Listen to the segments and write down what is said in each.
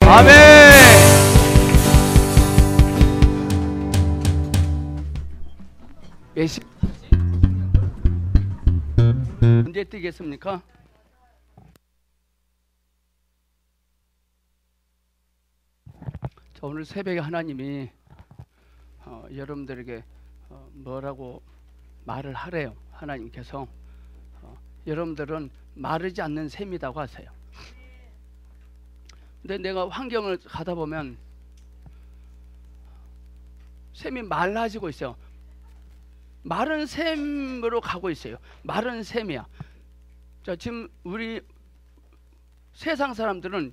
아멘. 언제 뛰겠습니까? 자, 오늘 새벽에 하나님이 여러분들에게 뭐라고 말을 하래요. 하나님께서 여러분들은 마르지 않는 샘이라고 하세요. 근데 내가 환경을 가다 보면 샘이 말라지고 있어요. 마른 샘으로 가고 있어요. 마른 샘이야. 자, 지금 우리 세상 사람들은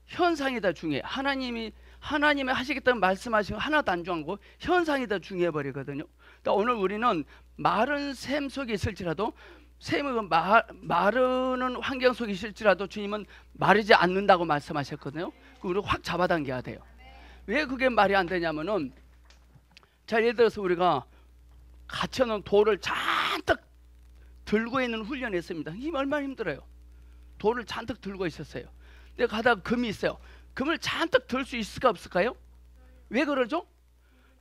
현상이 더 중요해. 하나님이 하시겠다는 말씀하신 거 하나도 안 중요하고 현상이 더 중요해 버리거든요. 그러니까 오늘 우리는 마른 샘 속에 있을지라도 샘은 마르는 환경 속에 있을지라도 주님은 마르지 않는다고 말씀하셨거든요. 우리 확 잡아당겨야 돼요. 왜 그게 말이 안 되냐면은, 자, 예를 들어서 우리가 갇혀놓은 돌을 잔뜩 들고 있는 훈련을 했습니다. 이게 얼마나 힘들어요. 돌을 잔뜩 들고 있었어요. 근데 가다가 금이 있어요. 금을 잔뜩 들 수 있을까 없을까요? 왜 그러죠?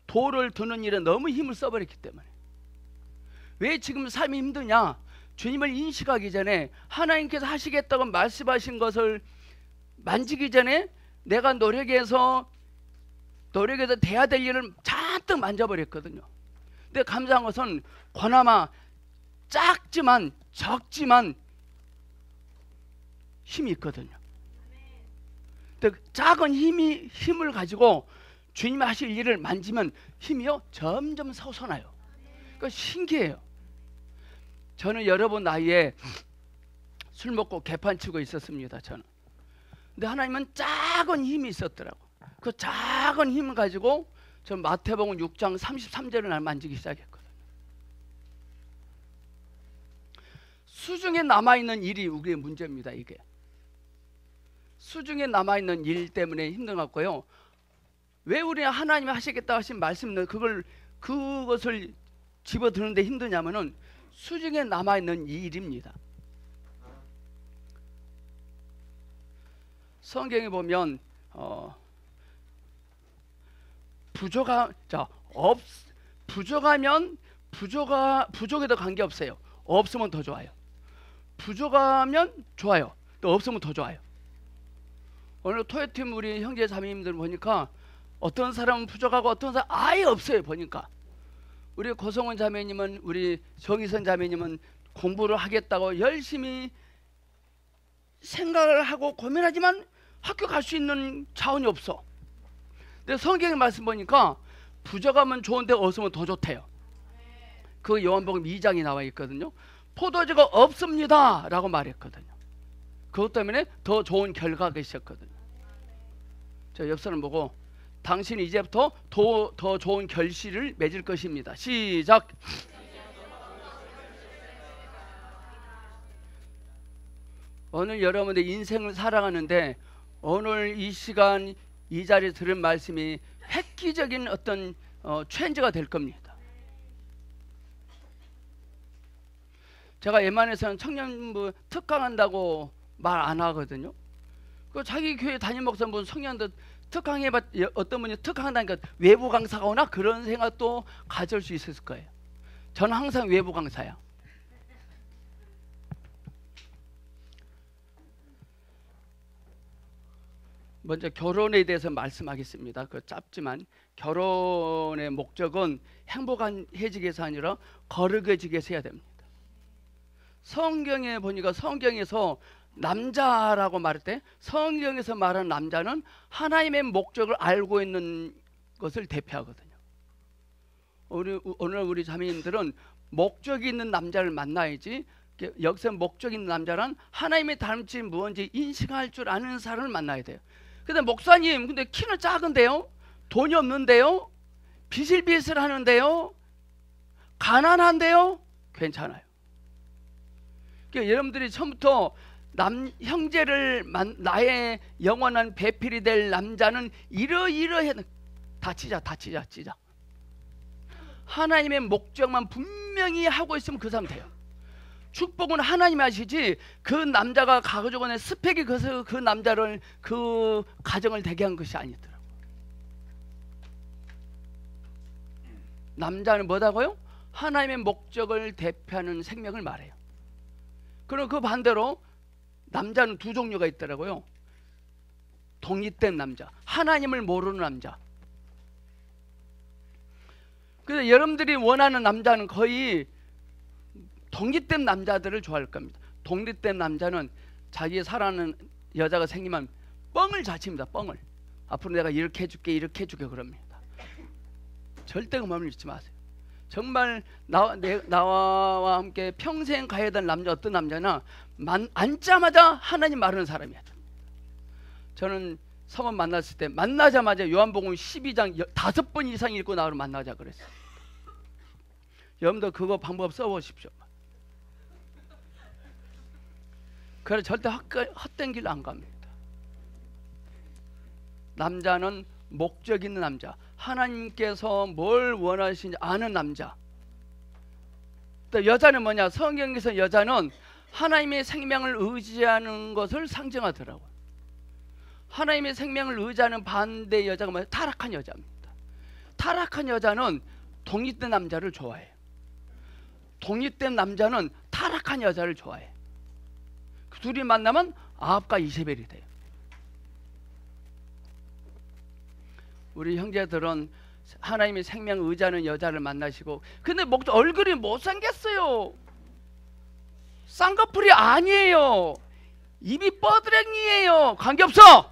돌을 드는 일에 너무 힘을 써버렸기 때문에. 왜 지금 삶이 힘드냐? 주님을 인식하기 전에, 하나님께서 하시겠다고 말씀하신 것을 만지기 전에 내가 노력해서 돼야 될 일을 잔뜩 만져버렸거든요. 근데 감사한 것은 그나마 적지만 힘이 있거든요. 근데 작은 힘을 가지고 주님이 하실 일을 만지면 힘이요 점점 솟아나요. 그러니까 신기해요. 저는 여러분 나이에 술 먹고 개판 치고 있었습니다. 저는. 근데 하나님은 작은 힘이 있었더라고. 그 작은 힘을 가지고 저 마태복음 6장 33절을 날 만지기 시작했거든요. 수중에 남아있는 일이 우리의 문제입니다. 이게 수중에 남아있는 일 때문에 힘든 것 같고요. 왜 우리는 하나님이 하시겠다 하신 말씀은 그것을 집어드는데 힘드냐면은 수중에 남아있는 이 일입니다. 성경에 보면 부족하면 부족에도 관계없어요. 없으면 더 좋아요. 부족하면 좋아요. 또 없으면 더 좋아요. 오늘 토요팀 우리 형제 자매님들 보니까 어떤 사람은 부족하고 어떤 사람은 아예 없어요. 보니까 우리 고성원 자매님은, 우리 정희선 자매님은 공부를 하겠다고 열심히 생각을 하고 고민하지만 학교 갈 수 있는 자원이 없어. 근데 성경의 말씀 보니까 부족하면 좋은데 없으면 더 좋대요. 그 요한복음 2장이 나와 있거든요. 포도주가 없습니다 라고 말했거든요. 그것 때문에 더 좋은 결과가 있었거든요. 저 옆 사람 보고, 당신이 이제부터 더 좋은 결실을 맺을 것입니다. 시작. 오늘 여러분의 인생을 살아가는데 오늘 이 시간 이 자리에 들은 말씀이 획기적인 어떤 트렌드가 될 겁니다. 제가 웬만해서는 청년부 특강한다고 말 안 하거든요. 그 자기 교회 담임 목사분 청년들 특강해봤, 어떤 분이 특강한다니까 외부 강사가 오나 그런 생각도 가질 수 있을 거예요. 저는 항상 외부 강사야. 먼저 결혼에 대해서 말씀하겠습니다. 그 짧지만 결혼의 목적은 행복해지기 위해서 아니라 거룩해지기 위해서 해야 됩니다. 성경에 보니까 성경에서 남자라고 말할 때 성경에서 말하는 남자는 하나님의 목적을 알고 있는 것을 대표하거든요. 오늘 우리 자매님들은 목적이 있는 남자를 만나야지, 여기서 목적 있는 남자란 하나님의 닮지 무언지 인식할 줄 아는 사람을 만나야 돼요. 근데 목사님, 근데 키는 작은데요? 돈이 없는데요? 비실비실 하는데요? 가난한데요? 괜찮아요. 그러니까 여러분들이 처음부터 형제를 나의 영원한 배필이 될 남자는 이러이러해, 다 찢어. 하나님의 목적만 분명히 하고 있으면 그 사람 돼요. 축복은 하나님이 하시지 그 남자가 가지고 있는 스펙이 그 남자를 그 가정을 되게 한 것이 아니더라고요. 남자는 뭐다고요? 하나님의 목적을 대표하는 생명을 말해요. 그럼 그 반대로 남자는 두 종류가 있더라고요. 독립된 남자, 하나님을 모르는 남자. 그래서 여러분들이 원하는 남자는 거의 독립된 남자들을 좋아할 겁니다. 독립된 남자는 자기 사랑하는 여자가 생기면 뻥을 자칩니다. 뻥을. 앞으로 내가 이렇게 해줄게 이렇게 해줄게 그럽니다. 절대 그 마음을 잊지 마세요. 정말 나와 함께 평생 가야 될 남자, 어떤 남자나 앉자마자 하나님 말하는 사람이야. 저는 성원 만났을 때 만나자마자 요한복음 12장 5번 이상 읽고 나를 만나자 그랬어요. 여러분도 그거 방법 써보십시오. 그래서 절대 헛된 길 안 갑니다. 남자는 목적 있는 남자, 하나님께서 뭘 원하시는지 아는 남자. 또 여자는 뭐냐? 성경에서 여자는 하나님의 생명을 의지하는 것을 상징하더라고요. 하나님의 생명을 의지하는 반대 여자가 뭐냐? 타락한 여자입니다. 타락한 여자는 독립된 남자를 좋아해요. 독립된 남자는 타락한 여자를 좋아해요. 그 둘이 만나면 아합과 이세벨이 돼요. 우리 형제들은 하나님의 생명 의지하는 여자를 만나시고, 근데 얼굴이 못생겼어요. 쌍꺼풀이 아니에요. 입이 뻐드랭이에요. 관계없어.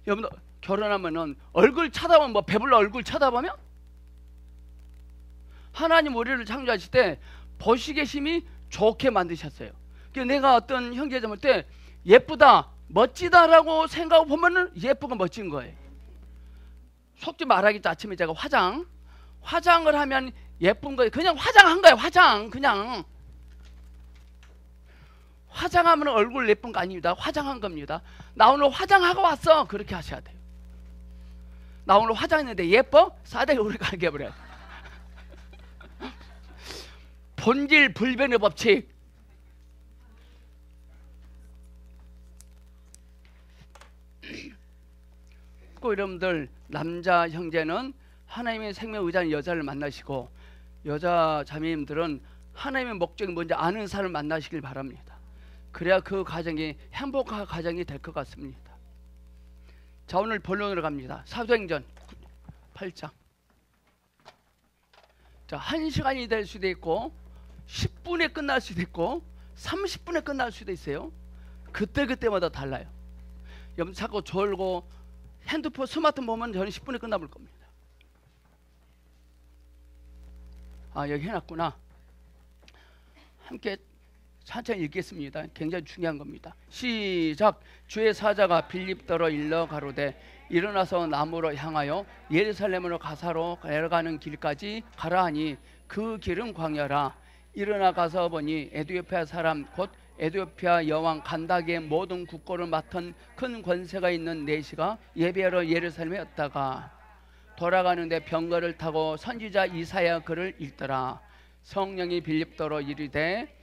여러분 결혼하면은 얼굴 쳐다보면 뭐 배불러 얼굴 쳐다보면? 하나님 우리를 창조하실 때 보시게 심히 좋게 만드셨어요. 그러니까 내가 어떤 형제 볼 때 예쁘다 멋지다라고 생각하고 보면은 예쁘고 멋진 거예요. 속지 말하겠죠. 아침에 제가 화장을 하면 예쁜 거예요. 그냥 화장한 거예요. 그냥 화장하면 얼굴 예쁜 거 아닙니다. 화장한 겁니다. 나 오늘 화장하고 왔어. 그렇게 하셔야 돼요. 나 오늘 화장했는데 예뻐? 싸대기 우리가 알게 해버려요. 본질 불변의 법칙. 꼭 여러분들 남자 형제는 하나님의 생명 의지하는 여자를 만나시고, 여자 자매님들은 하나님의 목적이 뭔지 아는 사람을 만나시길 바랍니다. 그래야 그 가정이 행복한 가정이 될 것 같습니다. 자, 오늘 본론으로 갑니다. 사도행전 8장. 자, 1시간이 될 수도 있고 10분에 끝날 수도 있고 30분에 끝날 수도 있어요. 그때마다 달라요. 여러분 자꾸 졸고 핸드폰 스마트폰 보면 저는 10분에 끝나볼 겁니다. 아, 여기 해놨구나. 함께 천천히 읽겠습니다. 굉장히 중요한 겁니다. 시작. 주의 사자가 빌립더로 일러 가로되 일어나서 남으로 향하여 예루살렘으로 가사로 내려가는 길까지 가라 하니 그 길은 광야라. 일어나 가서 보니 에티오피아 사람 곧 에티오피아 여왕 간다기의 모든 국고를 맡은 큰 권세가 있는 내시가 예배하러 예루살렘에 왔다가 돌아가는데 병거를 타고 선지자 이사야 글을 읽더라. 성령이 빌립더로 이르되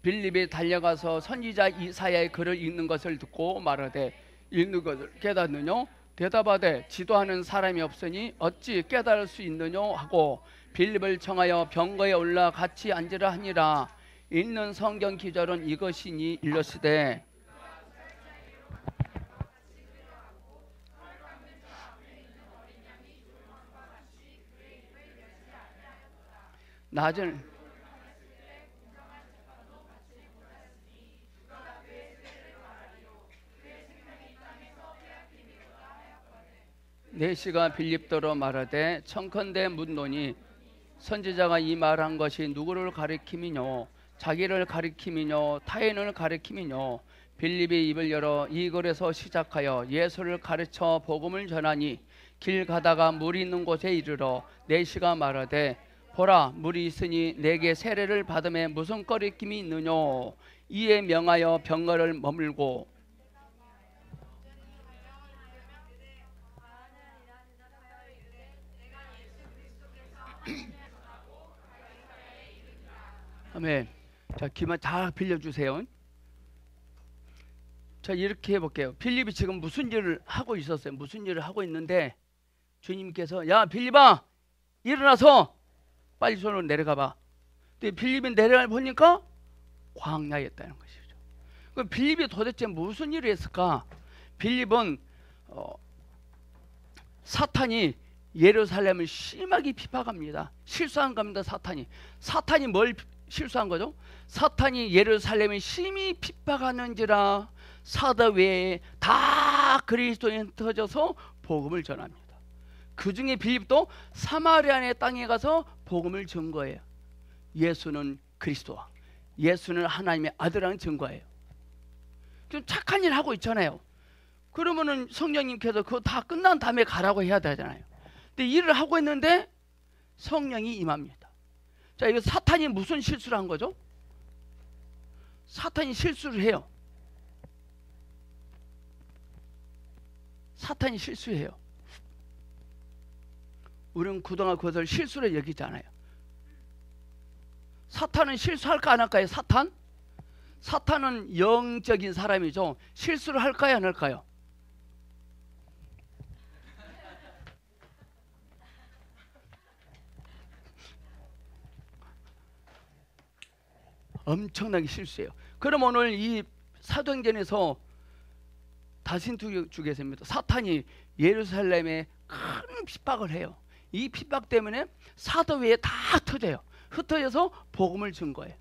빌립이 달려가서 선지자 이사야의 글을 읽는 것을 듣고 말하되 읽는 것을 깨닫느냐? 대답하되 지도하는 사람이 없으니 어찌 깨달을 수 있느냐 하고 빌립을 청하여 병거에 올라 같이 앉으라 하니라. 읽는 성경 기절은 이것이니 일러시되 낮은 내시가 빌립더로 말하되 청컨대 묻노니 선지자가 이 말한 것이 누구를 가리킴이뇨? 자기를 가리킴이뇨? 타인을 가리킴이뇨? 빌립이 입을 열어 이 글에서 시작하여 예수를 가르쳐 복음을 전하니 길 가다가 물이 있는 곳에 이르러 내시가 말하되 보라 물이 있으니 내게 세례를 받음에 무슨 거리낌이 있느뇨? 이에 명하여 병거를 머물고 아멘. 자, 귀만 잘 빌려주세요. 자, 이렇게 해볼게요. 빌립이 지금 무슨 일을 하고 있었어요? 무슨 일을 하고 있는데 주님께서 야 빌립아 일어나서 빨리 손으로 내려가 봐. 근데 빌립이 내려가 보니까 광야에 있다는 것이죠. 그럼 빌립이 도대체 무슨 일을 했을까? 빌립은 사탄이 예루살렘을 심하게 비박합니다. 실수한 겁니다. 사탄이 뭘 실수한 거죠? 사탄이 예루살렘을 심히 핍박하는지라 사도 외에 다 그리스도인 터져서 복음을 전합니다. 그 중에 빌립도 사마리아의 땅에 가서 복음을 전 거예요. 예수는 그리스도와 예수는 하나님의 아들이라는 증거예요. 좀 착한 일 하고 있잖아요. 그러면은 성령님께서 그거 다 끝난 다음에 가라고 해야 되잖아요. 근데 일을 하고 있는데 성령이 임합니다. 자, 이거 사탄이 무슨 실수를 한 거죠? 사탄이 실수를 해요. 사탄이 실수해요. 우리는 그동안 그것을 실수로 여기지 않아요. 사탄은 실수할까 안 할까요? 사탄은 영적인 사람이죠. 실수를 할까요 안 할까요? 엄청나게 실수해요. 그럼 오늘 이 사도행전에서 다신투족에서입니다. 사탄이 예루살렘에 큰 핍박을 해요. 이 핍박 때문에 사도 외에 다 터져요. 흩어져서 복음을 준 거예요.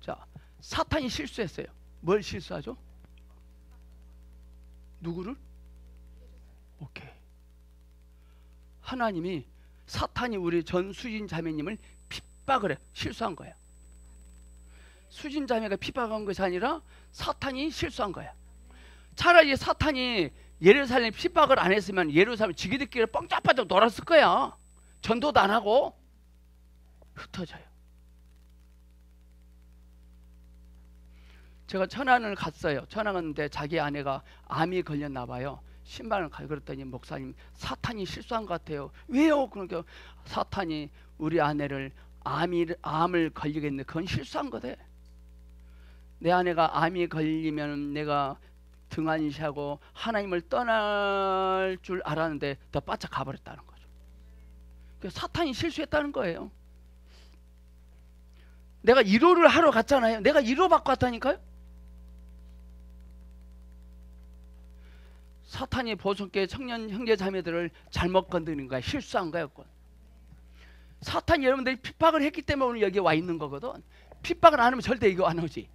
자, 사탄이 실수했어요. 뭘 실수하죠? 누구를? 오케이. 하나님이 사탄이 우리 전 수진 자매님을 핍박을 해. 실수한 거예요. 수진 자매가 핍박한 것이 아니라 사탄이 실수한 거야. 차라리 사탄이 예루살렘 핍박을 안 했으면 예루살렘 지기들끼리 뻥짝빠짝 놀았을 거야. 전도도 안 하고 흩어져요. 제가 천안을 갔어요. 천안 갔는데 자기 아내가 암이 걸렸나 봐요. 신발을 가요. 그랬더니 목사님 사탄이 실수한 것 같아요. 왜요? 그러니까 사탄이 우리 아내를 암을 걸리게 했는데 그건 실수한 거대. 내 아내가 암이 걸리면 내가 등한시하고 하나님을 떠날 줄 알았는데 더 바짝 가버렸다는 거죠. 그래서 사탄이 실수했다는 거예요. 내가 1호를 하러 갔잖아요. 내가 1호 받고 왔다니까요. 사탄이 보석계 청년 형제 자매들을 잘못 건드린 거야. 실수한 거야. 사탄이 여러분들이 핍박을 했기 때문에 오늘 여기 와 있는 거거든. 핍박을 안 하면 절대 이거 안 오지.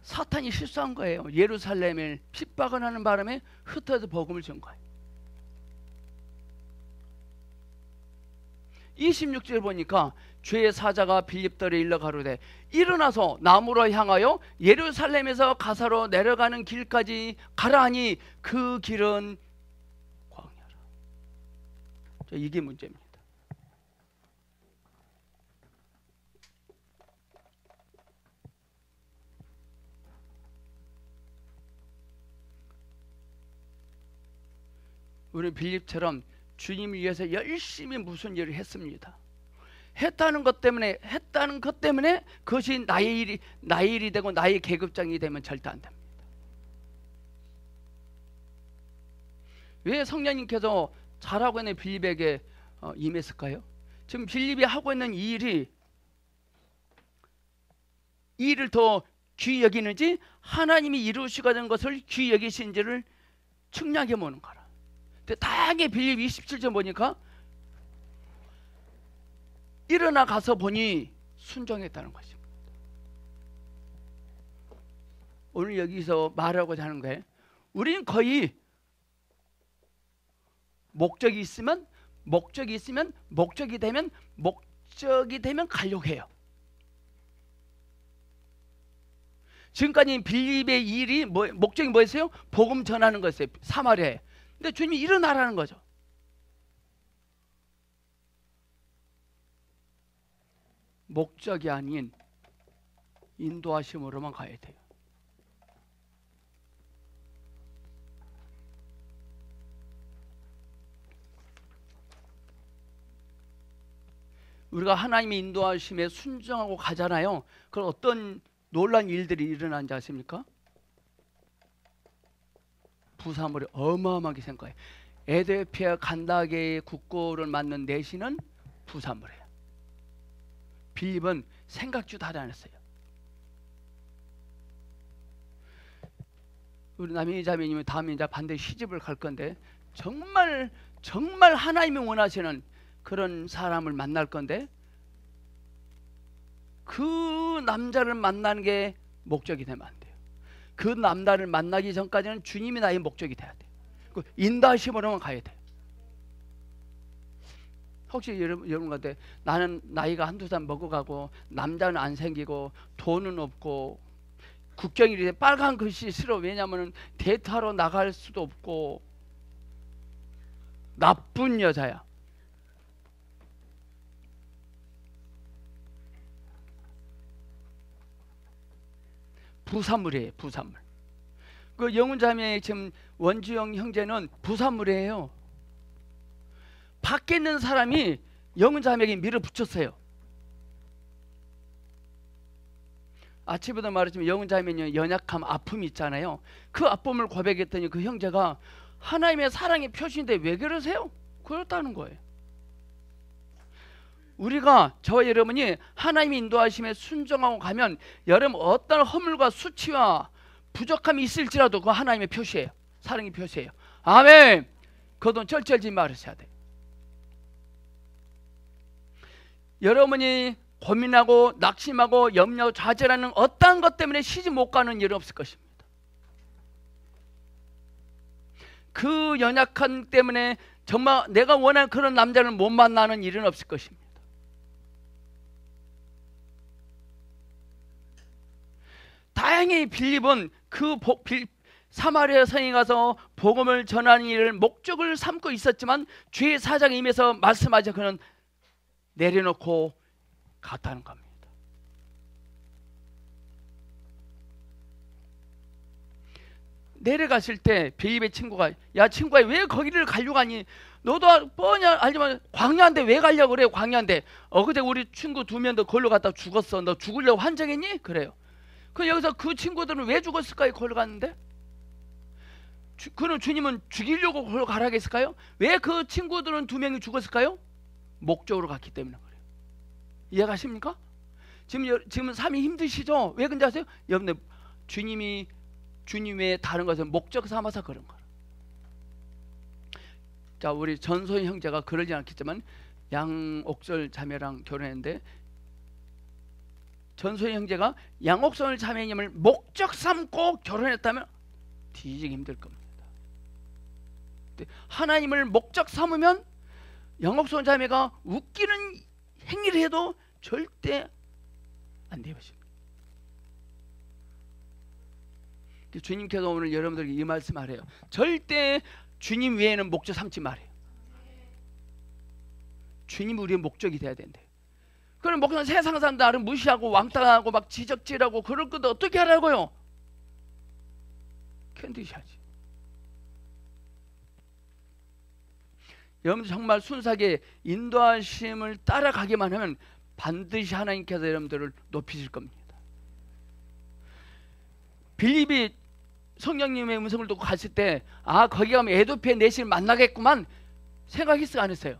사탄이 실수한 거예요. 예루살렘을 핍박을 하는 바람에 흩어져 복음을 준 거예요. 26절 보니까 죄의 사자가 빌립들에 일러 가로되 일어나서 남으로 향하여 예루살렘에서 가사로 내려가는 길까지 가라 하니 그 길은 광야라. 이게 문제입니다. 우리 빌립처럼 주님을 위해서 열심히 무슨 일을 했습니다. 했다는 것 때문에 그것이 나의 일이 되고 나의 계급장이 되면 절대 안 됩니다. 왜 성령님께서 잘하고 있는 빌립에게 임했을까요? 지금 빌립이 하고 있는 이 일을 더 귀히 여기는지 하나님이 이루시고자 하는 것을 귀히 여기신지를 측량해 보는 거라. 다행히 빌립 27절 보니까 일어나 가서 보니 순종했다는 것입니다. 오늘 여기서 말하고자 하는 거예요. 우리는 거의 목적이 되면 가려고 해요. 지금까지 빌립의 일이 목적이 뭐였어요? 복음 전하는 거였어요. 사마리아에. 근데 주님이 일어나라는 거죠. 목적이 아닌 인도하심으로만 가야 돼요. 우리가 하나님의 인도하심에 순종하고 가잖아요. 그럼 어떤 놀라운 일들이 일어나는지 아십니까? 부산물이 어마어마하게 생 거예요. 에드피아 간다게의 국고를 맞는 내시는 부산물이에요. 빌립은 생각지도 하지 않았어요. 우리 남인 자매님이 다음에 이제 반드시 시집을 갈 건데 정말 하나님이 원하시는 그런 사람을 만날 건데 그 남자를 만나는 게 목적이 되면 안 돼요. 그 남자를 만나기 전까지는 주님이 나의 목적이 돼야 돼요. 그 인도하심으로만 가야 돼요. 혹시 여러분한테 나는 나이가 한두 살 먹어가고 남자는 안 생기고 돈은 없고 국경일이 빨간 글씨 싫어. 왜냐하면 데이트하러 나갈 수도 없고 나쁜 여자야. 부산물이에요. 부산물. 그 영훈자매의 지금 원주영 형제는 부산물이에요. 밖에 있는 사람이 영훈자매에게 밀어붙였어요. 아침부터 말했지만 영훈자매는 연약함, 아픔이 있잖아요. 그 아픔을 고백했더니 그 형제가 하나님의 사랑의 표시인데 왜 그러세요? 그렇다는 거예요. 우리가 저와 여러분이 하나님의 인도하심에 순종하고 가면 여러분 어떤 허물과 수치와 부족함이 있을지라도 그 하나님의 표시예요. 사랑의 표시예요. 아멘. 그건 쩔쩔지 말으셔야 돼요. 여러분이 고민하고 낙심하고 염려 좌절하는 어떠한 것 때문에 시집 못 가는 일은 없을 것입니다. 그 연약함 때문에 정말 내가 원하는 그런 남자를 못 만나는 일은 없을 것입니다. 다행히 빌립은 그 사마리아 성에 가서 복음을 전하는 일을 목적을 삼고 있었지만 주의 사장에 임해서 말씀하자 그는 내려놓고 갔다는 겁니다. 내려갔을 때 빌립의 친구가 야 친구야 왜 거기를 가려고 하니? 너도 뻔히 알지만 광야인데 왜 가려고 그래? 광야인데 어그제 우리 친구 2명 더 걸로 갔다 죽었어. 너 죽으려고 환정했니? 그래요. 그 여기서 그 친구들은 왜 죽었을까요? 걸로 갔는데 그는 주님은 죽이려고 걸로 가라고 했을까요? 왜 그 친구들은 2명이 죽었을까요? 목적으로 갔기 때문에 그래요. 이해가십니까? 지금 삶이 힘드시죠? 왜 그런지 아세요? 여러분들 주님의 다른 것을 목적 삼아서 그런 거예요. 자, 우리 전소희 형제가 그러지 않겠지만 양옥설 자매랑 결혼했는데 전소희 형제가 양옥설 자매님을 목적 삼고 결혼했다면 뒤지기 힘들 겁니다. 하나님을 목적 삼으면 양옥설 자매가 웃기는 행위를 해도 절대 안 되십니다. 주님께서 오늘 여러분들에게 이 말씀 하래요. 절대 주님 외에는 목적 삼지 말아요. 주님이 우리의 목적이 돼야 된대요. 그럼 목사는 세상 사람들 나를 무시하고 왕따하고 막 지적질하고 그럴 것도 어떻게 하라고요? 견디셔야지. 여러분들 정말 순수하게 인도하심을 따라가기만 하면 반드시 하나님께서 여러분들을 높이실 겁니다. 빌립이 성령님의 음성을 듣고 갔을 때 아 거기 가면 에도피아 내시를 만나겠구만 생각했어요? 안 했어요?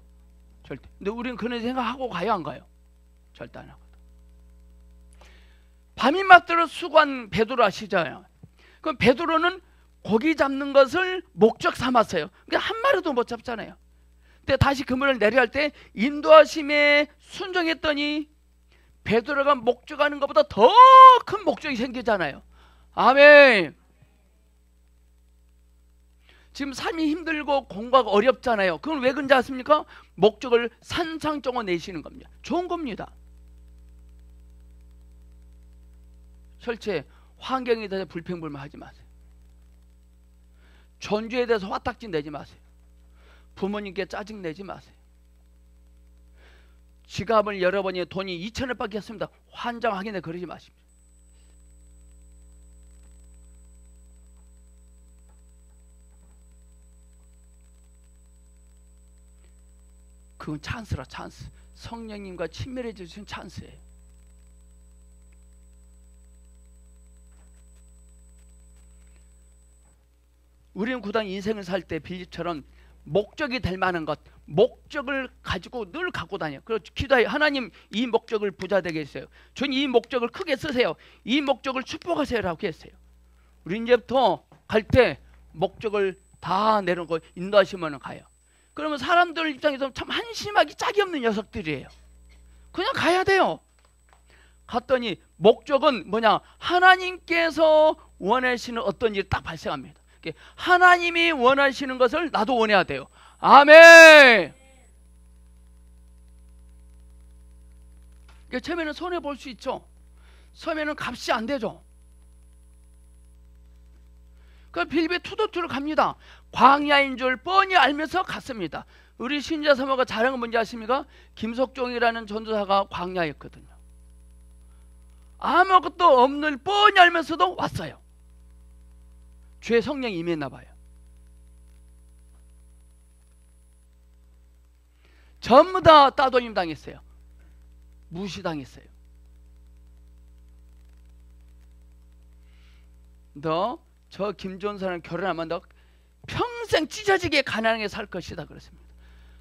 절대. 근데 우리는 그런 생각하고 가요? 안 가요? 절대 안 하거든. 밤이 맞도록 수고한 베드로 아시잖아요. 그럼 베드로는 고기 잡는 것을 목적 삼았어요. 그러니까 한 마리도 못 잡잖아요. 근데 다시 그물을 내려야 할 때 인도하심에 순종했더니 베드로가 목적하는 것보다 더 큰 목적이 생기잖아요. 아멘. 지금 삶이 힘들고 공부가 어렵잖아요. 그건 왜 그런지 아십니까? 목적을 산상적으로 내시는 겁니다. 좋은 겁니다. 절대 환경에 대해서 불평불만하지 마세요. 존재에 대해서 화딱지 내지 마세요. 부모님께 짜증 내지 마세요. 지갑을 열어보니 돈이 2,000원밖에 없습니다. 환장하게 그러지 마십시오. 그건 찬스라 찬스. 성령님과 친밀해질 수 있는 찬스예요. 우리는 구단 인생을 살 때 빌립처럼 목적이 될 만한 것, 목적을 가지고 늘 갖고 다녀요. 그래서 기도해요. 하나님, 이 목적을 부자 되게 했어요. 주님, 이 목적을 크게 쓰세요. 이 목적을 축복하세요 라고 했어요. 우리 이제부터 갈 때 목적을 다 내놓고 인도하시면 가요. 그러면 사람들 입장에서 참 한심하기 짝이 없는 녀석들이에요. 그냥 가야 돼요. 갔더니 목적은 뭐냐? 하나님께서 원하시는 어떤 일이 딱 발생합니다. 하나님이 원하시는 것을 나도 원해야 돼요. 아멘. 처음에는 손해볼 수 있죠. 처음에는 값이 안 되죠. 그 빌립에 투도투를 갑니다. 광야인 줄 뻔히 알면서 갔습니다. 우리 신자 사모가 잘한 건 뭔지 아십니까? 김석종이라는 전도사가 광야였거든요. 아무것도 없는 뻔히 알면서도 왔어요. 주의 성령이 임했나 봐요. 전부 다 따돌림 당했어요. 무시당했어요. 너 저 김존사랑 결혼하면 너 평생 찢어지게 가난하게 살 것이다 그랬습니다.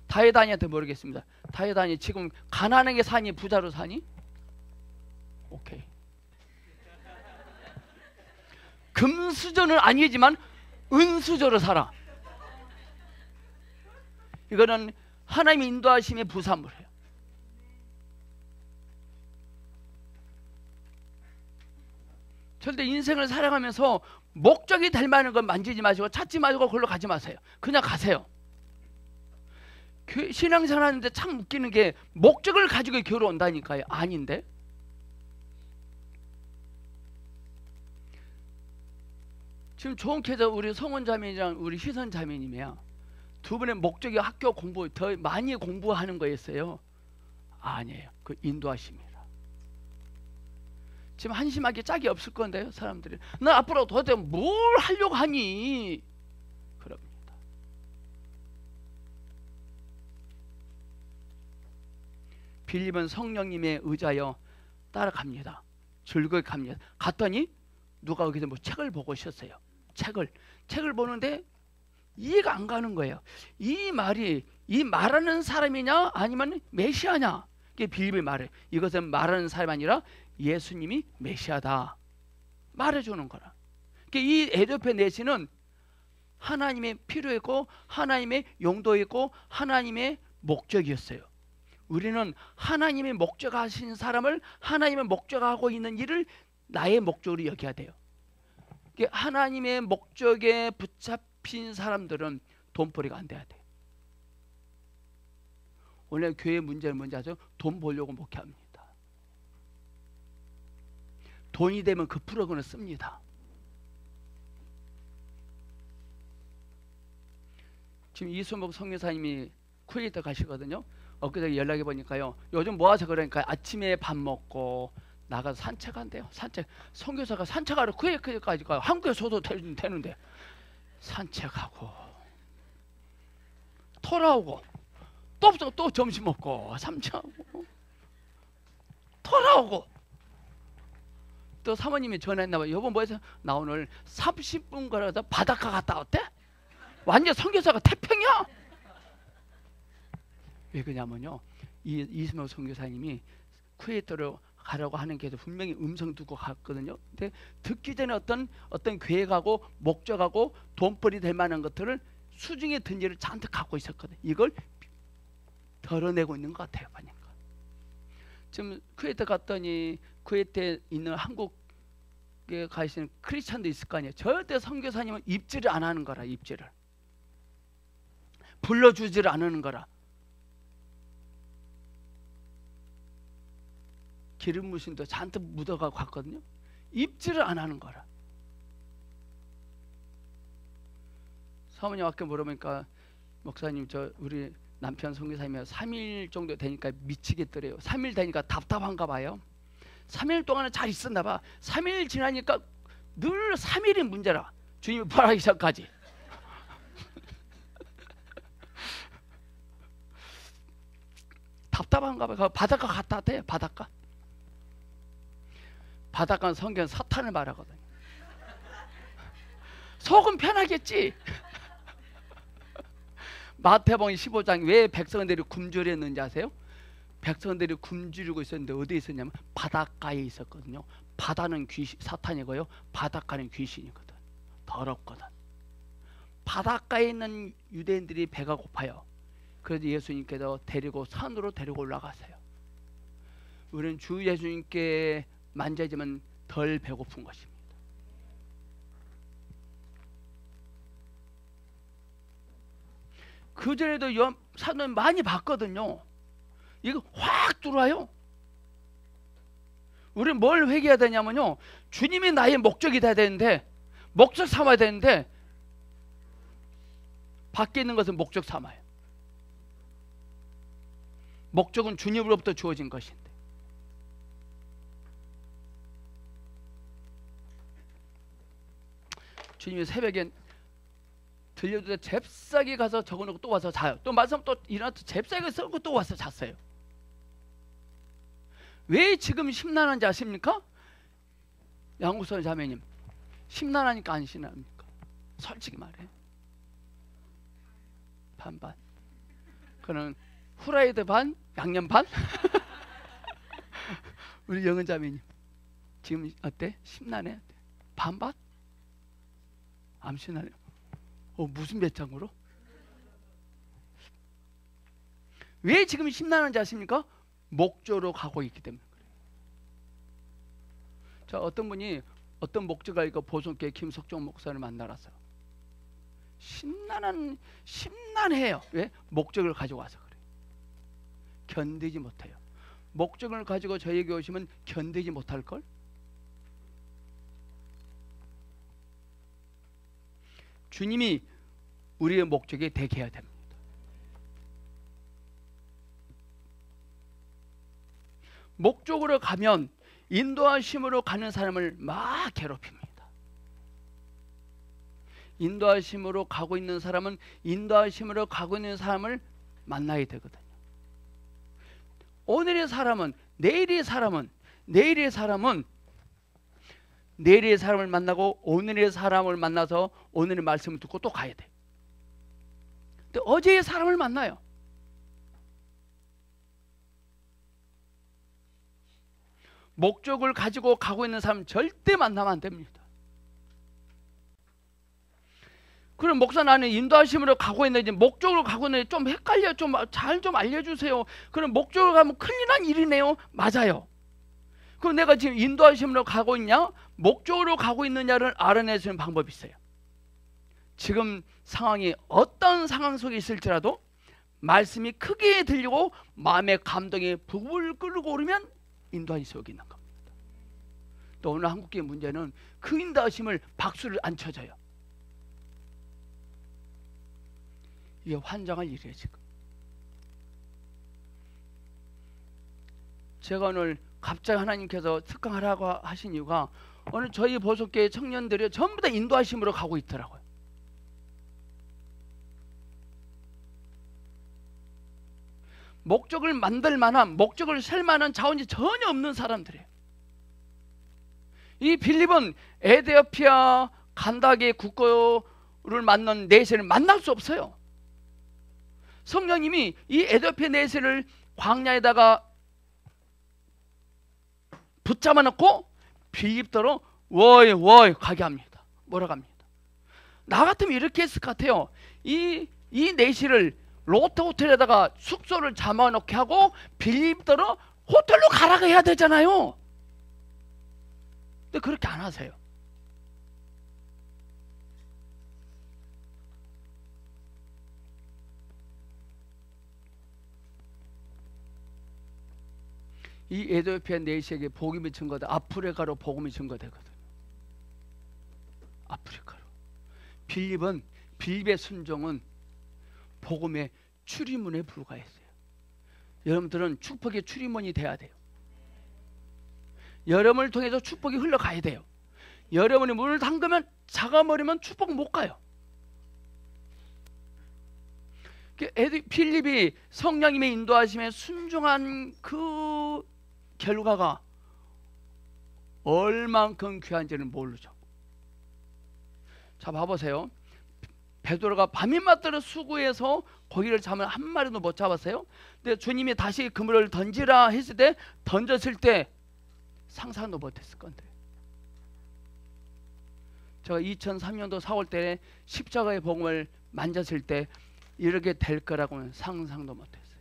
다혜단이한테 모르겠습니다. 다혜단이 지금 가난하게 사니 부자로 사니? 오케이. 금수저는 아니지만 은수저로 살아. 이거는 하나님의 인도하심의 부산물이에요. 절대 인생을 살아가면서 목적이 될 만한 건 만지지 마시고 찾지 마시고 그걸로 가지 마세요. 그냥 가세요. 신앙생활 하는데 참 웃기는 게 목적을 가지고 교회로 온다니까요. 아닌데. 지금 좋은 케이스 우리 성원자매랑 우리 희선자매님이야. 두 분의 목적이 학교 공부 더 많이 공부하는 거였어요. 아니에요. 그 인도하심이라. 지금 한심하게 짝이 없을 건데요. 사람들이 나 앞으로 도대체 뭘 하려고 하니? 그럽니다. 빌립은 성령님의 의자여 따라갑니다. 즐거이 갑니다. 갔더니 누가 여기서 뭐 책을 보고 있었어요. 책을 보는데 이해가 안 가는 거예요. 이 말이 이 말하는 사람이냐 아니면 메시아냐? 이게 빌립이 말해. 이것은 말하는 사람이 아니라 예수님이 메시아다 말해주는 거라. 이 에도페 내시는 하나님의 필요했고 하나님의 용도였고 하나님의 목적이었어요. 우리는 하나님의 목적하신 사람을 하나님의 목적하고 있는 일을 나의 목적으로 여겨야 돼요. 하나님의 목적에 붙잡힌 사람들은 돈벌이가 안 돼야 돼. 원래 교회 문제는 뭔지 아죠? 돈 벌려고 목회합니다. 돈이 되면 그 프로그램을 씁니다. 지금 이순복 선교사님이 쿠웨이트 가시거든요. 엊그제 연락해 보니까요. 요즘 뭐 하세요? 그러니까 아침에 밥 먹고 나가서 산책한대요. 산책. 선교사가 산책하러 쿠웨이트까지 가요. 한국에서도 되는데 산책하고 돌아오고 또 점심 먹고 산책하고 돌아오고 또 사모님이 전화했나 봐요. 여보 뭐 해서? 나 오늘 30분 걸어서 바닷가 갔다 왔대? 완전 선교사가 태평이야. 왜 그러냐면요. 이스마엘 선교사님이 쿠웨이트로 가라고 하는 게 분명히 음성 듣고 갔거든요. 근데 듣기 전에 어떤 계획하고 목적하고 돈벌이 될 만한 것들을 수중에 든지를 잔뜩 갖고 있었거든. 이걸 덜어내고 있는 것 같아요. 보니까. 지금 쿠웨이트 갔더니 쿠웨이트에 있는 한국에 가시는 크리스찬도 있을 거 아니에요. 절대 선교사님은 입질을 안 하는 거라. 입질을 불러주지를 않는 거라. 기름 무신도 잔뜩 묻어가고 갔거든요. 입질을 안 하는 거라. 사모님 아까 물어보니까 목사님 저 우리 남편 선교사님이 3일 정도 되니까 미치겠더래요. 3일 되니까 답답한가 봐요. 3일 동안은 잘 있었나 봐. 3일 지나니까 늘 3일이 문제라. 주님이 부활하기 전까지. 답답한가 봐요. 바닷가 갔다 왔대요. 바닷가는 성경 사탄을 말하거든요. 속은 편하겠지. 마태복음 15장 왜 백성들이 굶주렸는지 아세요? 백성들이 굶주리고 있었는데 어디에 있었냐면 바닷가에 있었거든요. 바다는 귀신, 사탄이고요. 바닷가는 귀신이거든. 더럽거든. 바닷가에 있는 유대인들이 배가 고파요. 그래서 예수님께서 산으로 데리고 올라가세요. 우리는 주 예수님께 만져지면 덜 배고픈 것입니다. 그전에도 사도는 많이 봤거든요. 이거 확 들어와요. 우리는 뭘 회개해야 되냐면요, 주님이 나의 목적이 돼야 되는데, 목적 삼아야 되는데 밖에 있는 것은 목적 삼아요. 목적은 주님으로부터 주어진 것인데. 주님이 새벽에 들려도 잽싸게 가서 적어놓고 또 와서 자요. 또 말씀 또 일어나서 잽싸게 써놓고 또 와서 잤어요. 왜 지금 심란한지 아십니까? 양국선 자매님, 심란하니까 안 심란합니까? 솔직히 말해. 반반. 그는 후라이드 반, 양념 반? 우리 영은 자매님 지금 어때? 심란해? 반반? 안 심란해요? 무슨 배짱으로? 왜 지금 심란한지 아십니까? 목적으로 가고 있기 때문에 그래요. 자, 어떤 분이 어떤 목적을 알고 보성교회 김석종 목사를 만나라서 심란해요. 왜? 목적을 가지고 와서 그래요. 견디지 못해요. 목적을 가지고 저에게 오시면 견디지 못할걸? 주님이 우리의 목적에 되게 해야 됩니다. 목적으로 가면 인도하심으로 가는 사람을 막 괴롭힙니다. 인도하심으로 가고 있는 사람은 인도하심으로 가고 있는 사람을 만나야 되거든요. 오늘의 사람은 내일의 사람을 만나고 오늘의 사람을 만나서 오늘의 말씀을 듣고 또 가야 돼. 근데 어제의 사람을 만나요. 목적을 가지고 가고 있는 사람 절대 만나면 안 됩니다. 그럼 목사, 나는 인도하심으로 가고 있는데 목적으로 가고 있는데 좀 헷갈려, 좀 잘 좀 알려주세요. 그럼 목적으로 가면 큰일 난 일이네요. 맞아요. 그럼 내가 지금 인도하심으로 가고 있냐, 목적으로 가고 있느냐를 알아낼 수 있는 방법이 있어요. 지금 상황이 어떤 상황 속에 있을지라도 말씀이 크게 들리고 마음의 감동이 부글 끓고 오르면 인도하심 속에 있는 겁니다. 또 오늘 한국교회 문제는 그 인도하심을 박수를 안 쳐줘요. 이게 환장할 일이에요. 지금 제가 오늘 갑자기 하나님께서 특강하라고 하신 이유가, 오늘 저희 보석교회 청년들이 전부 다 인도하심으로 가고 있더라고요. 목적을 만들 만한, 목적을 셀 만한 자원이 전혀 없는 사람들이에요. 이 빌립은 에디오피아 간다게 국고를 맞는 내세를 만날 수 없어요. 성령님이 이 에디오피아 내세를 광야에다가 붙잡아 놓고 빌립도로 워이 가게 합니다. 뭐라고 합니다. 나 같으면 이렇게 했을 것 같아요. 이 내시를 로또 호텔에다가 숙소를 잡아놓게 하고 빌립도로 호텔로 가라고 해야 되잖아요. 근데 그렇게 안 하세요. 이 에디오피아 내시에게 복음이 증거돼. 아프리카로 복음이 증거되거든. 아프리카로. 빌립의 순종은 복음의 출입문에 불과했어요. 여러분들은 축복의 출입문이 돼야 돼요. 여러분을 통해서 축복이 흘러가야 돼요. 여러분이 문을 잠그면, 작아버리면 축복 못 가요. 필립이 성령님의 인도하심에 순종한 그 결과가 얼만큼 귀한지는 모르죠. 자, 봐보세요. 베드로가 밤낮으로 수고해서 고기를 잡으면 한 마리도 못 잡았어요. 근데 주님이 다시 그물을 던지라 했을 때, 던졌을 때 상상도 못했을 건데. 제가 2003년도 4월 달에 십자가의 복음을 만졌을 때 이렇게 될 거라고는 상상도 못했어요.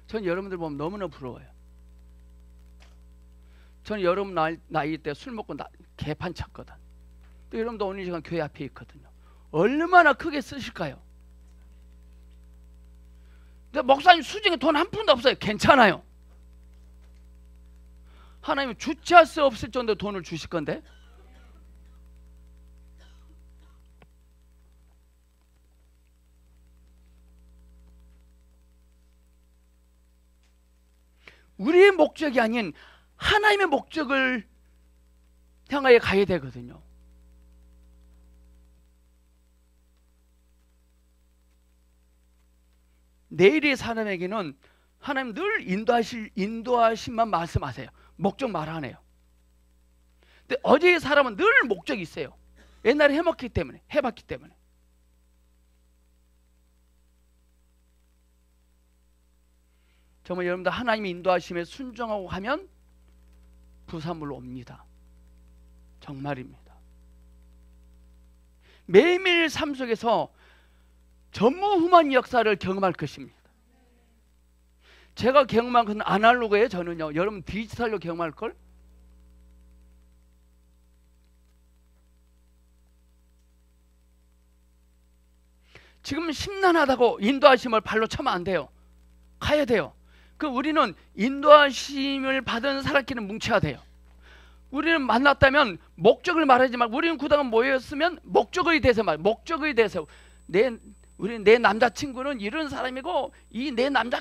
전 여러분들 보면 너무나 부러워요. 저는 여러분 나이 때 술 먹고 개판 쳤거든. 또 여러분도 오늘 시간 교회 앞에 있거든요. 얼마나 크게 쓰실까요? 근데 목사님 수중에 돈 한 푼도 없어요. 괜찮아요. 하나님은 주체할 수 없을 정도로 돈을 주실 건데. 우리의 목적이 아닌 하나님의 목적을 향하여 가야 되거든요. 내일의 사람에게는 하나님 늘 인도하심만 말씀하세요. 목적 말 안 해요. 근데 어제의 사람은 늘 목적이 있어요. 옛날에 해봤기 때문에. 정말 여러분들 하나님의 인도하심에 순종하고 하면 부산물로 옵니다. 정말입니다. 매일매일 삶 속에서 전무후무한 역사를 경험할 것입니다. 제가 경험한 건 아날로그예요. 저는요. 여러분 디지털로 경험할걸? 지금 심란하다고 인도하심을 발로 차면 안 돼요. 가야 돼요. 우리는 인도하심을 받은 사람끼리 뭉쳐야 돼요. 우리는 만났다면 목적을 말하지 말고, 우리는 그동안 모였으면 목적에 대해서 목적에 대해서 우리는 내 남자친구는 이런 사람이고 내 남자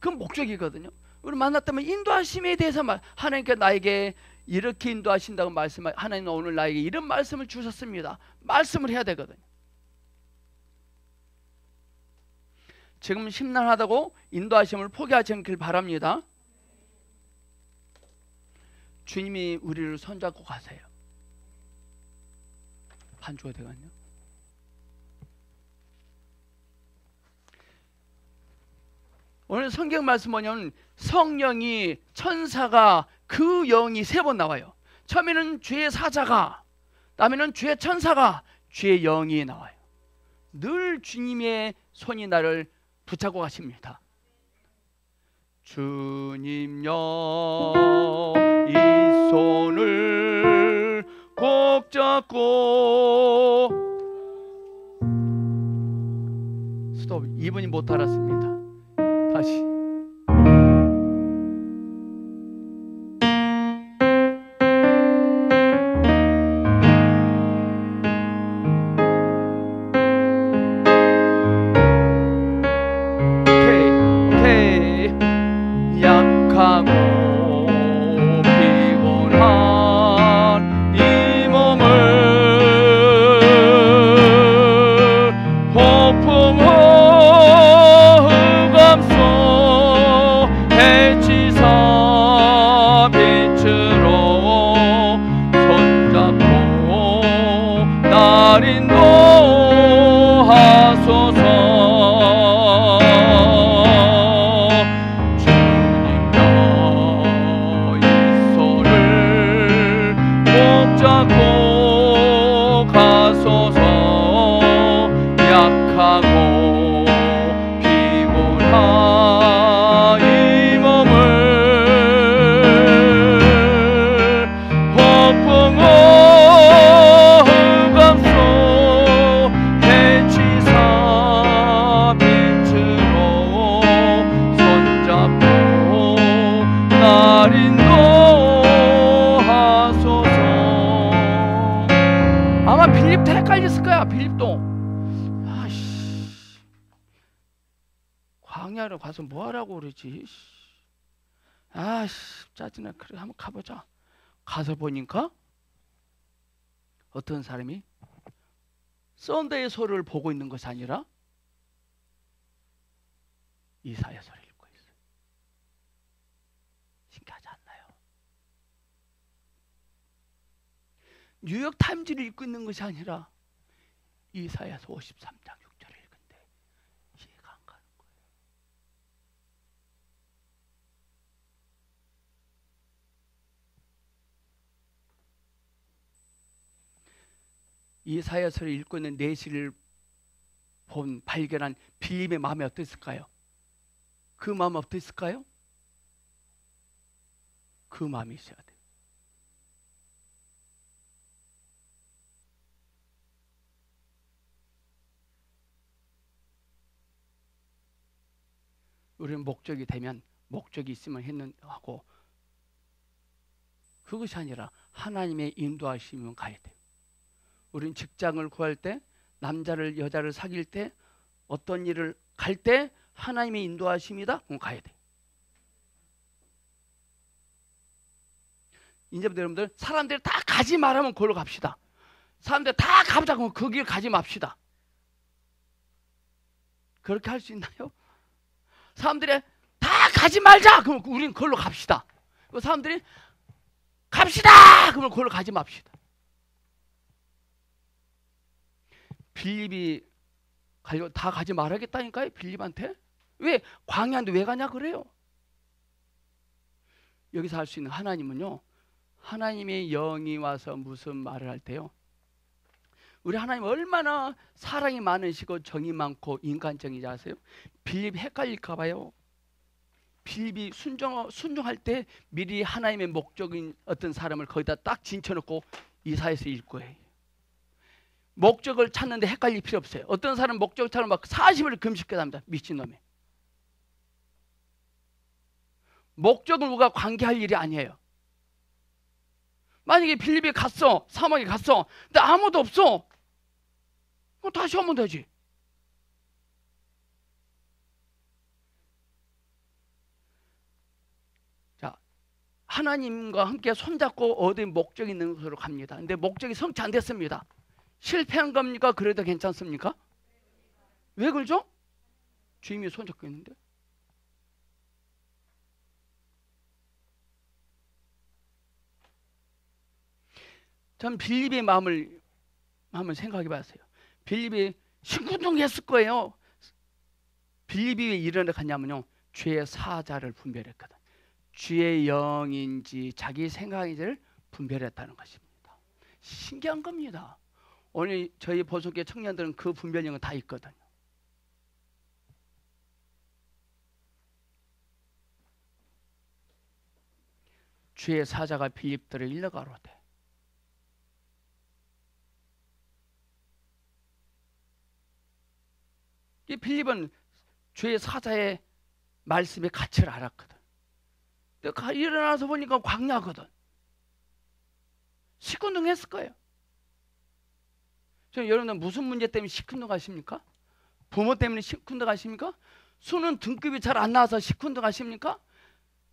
그 목적이거든요. 우리 만났다면 인도하심에 대해서 하나님께 나에게 이렇게 인도하신다고 하나님은 오늘 나에게 이런 말씀을 주셨습니다. 말씀을 해야 되거든요. 지금 심란하다고 인도하심을 포기하지 않길 바랍니다. 주님이 우리를 손잡고 가세요. 반주가 되거든요. 오늘 성경 말씀 뭐냐면 성령이, 천사가, 그 영이 3번 나와요. 처음에는 주의 사자가, 다음에는 주의 천사가, 주의 영이 나와요. 늘 주님의 손이 나를 붙잡고 가십니다. 주님여 이 손을 꼭 잡고. 스톱. 이분이 못 알았습니다. 다시. 오케이. 약하고 피곤한 이 몸을 폭풍 해치사 빛으로 손잡고 날 인도하소서. 주님여 이 손을 꼭 잡고 가소서. 약하고 아마 빌립도 헷갈렸을 거야. 빌립도 아씨, 광야로 가서 뭐 하라고 그러지. 아씨, 짜증나. 그래 한번 가보자. 가서 보니까 어떤 사람이 썬데이 소를 보고 있는 것이 아니라 이사야서를 읽고 있어요. 신기하지 않나요? 뉴욕 타임즈를 읽고 있는 것이 아니라 이사야서 53장 6절을 읽는데 이해가 안 가는 거예요. 이사야서를 읽고 있는 내시를 발견한 빌립의 마음이 어땠을까요? 그 마음 어땠을까요? 그 마음이 있어야 돼요. 우리는 목적이 되면 목적이 있으면 했는 하고 그것이 아니라 하나님의 인도하시면 가야 돼요. 우리는 직장을 구할 때, 남자를 여자를 사귈 때, 어떤 일을 갈 때 하나님의 인도하심이다. 그럼 가야 돼. 이제부터 여러분들 사람들이 다 가지 말하면 그걸로 갑시다. 사람들이 다 가보자 그러면 그 길 가지 맙시다. 그렇게 할 수 있나요? 사람들이 다 가지 말자 그러면 우리는 그걸로 갑시다. 사람들이 갑시다 그러면 그걸로 가지 맙시다. 빌립이 다 가지 말아야겠다니까요. 빌립한테. 왜 광야인데 왜 가냐 그래요. 여기서 할 수 있는 하나님은요, 하나님의 영이 와서 무슨 말을 할 때요, 우리 하나님 얼마나 사랑이 많으시고 정이 많고 인간적이지 아세요? 빌립 헷갈릴까 봐요. 빌립이 순종할 때 미리 하나님의 목적인 어떤 사람을 거기다 딱 진쳐놓고 이사야서 읽고 해요. 목적을 찾는데 헷갈릴 필요 없어요. 어떤 사람 목적을 찾으면 막 40일 금식해야 합니다. 미친놈이. 목적은 우리가 관계할 일이 아니에요. 만약에 빌립이 갔어, 사막에 갔어, 근데 아무도 없어, 그럼 다시 오면 되지. 자, 하나님과 함께 손잡고 어디 목적 있는 곳으로 갑니다. 근데 목적이 성취 안 됐습니다. 실패한 겁니까? 그래도 괜찮습니까? 왜 그러죠? 주님이 손잡고 있는데. 전 빌립의 마음을 한번 생각해 봤어요. 빌립이 신군동했을 거예요. 빌립이 왜 이런 데 갔냐면요, 죄의 사자를 분별했거든. 죄의 영인지 자기 생각인지를 분별했다는 것입니다. 신기한 겁니다. 오늘 저희 보석계 청년들은 그 분별력은 다 있거든요. 죄의 사자가 빌립들을 일러가로되 이 빌립은 죄의 사자의 말씀의 가치를 알았거든. 근데 일어나서 보니까 광야거든. 시큰둥했을 거예요. 여러분들 무슨 문제 때문에 시큰둥하십니까? 부모 때문에 시큰둥하십니까? 수능 등급이 잘 안 나와서 시큰둥하십니까?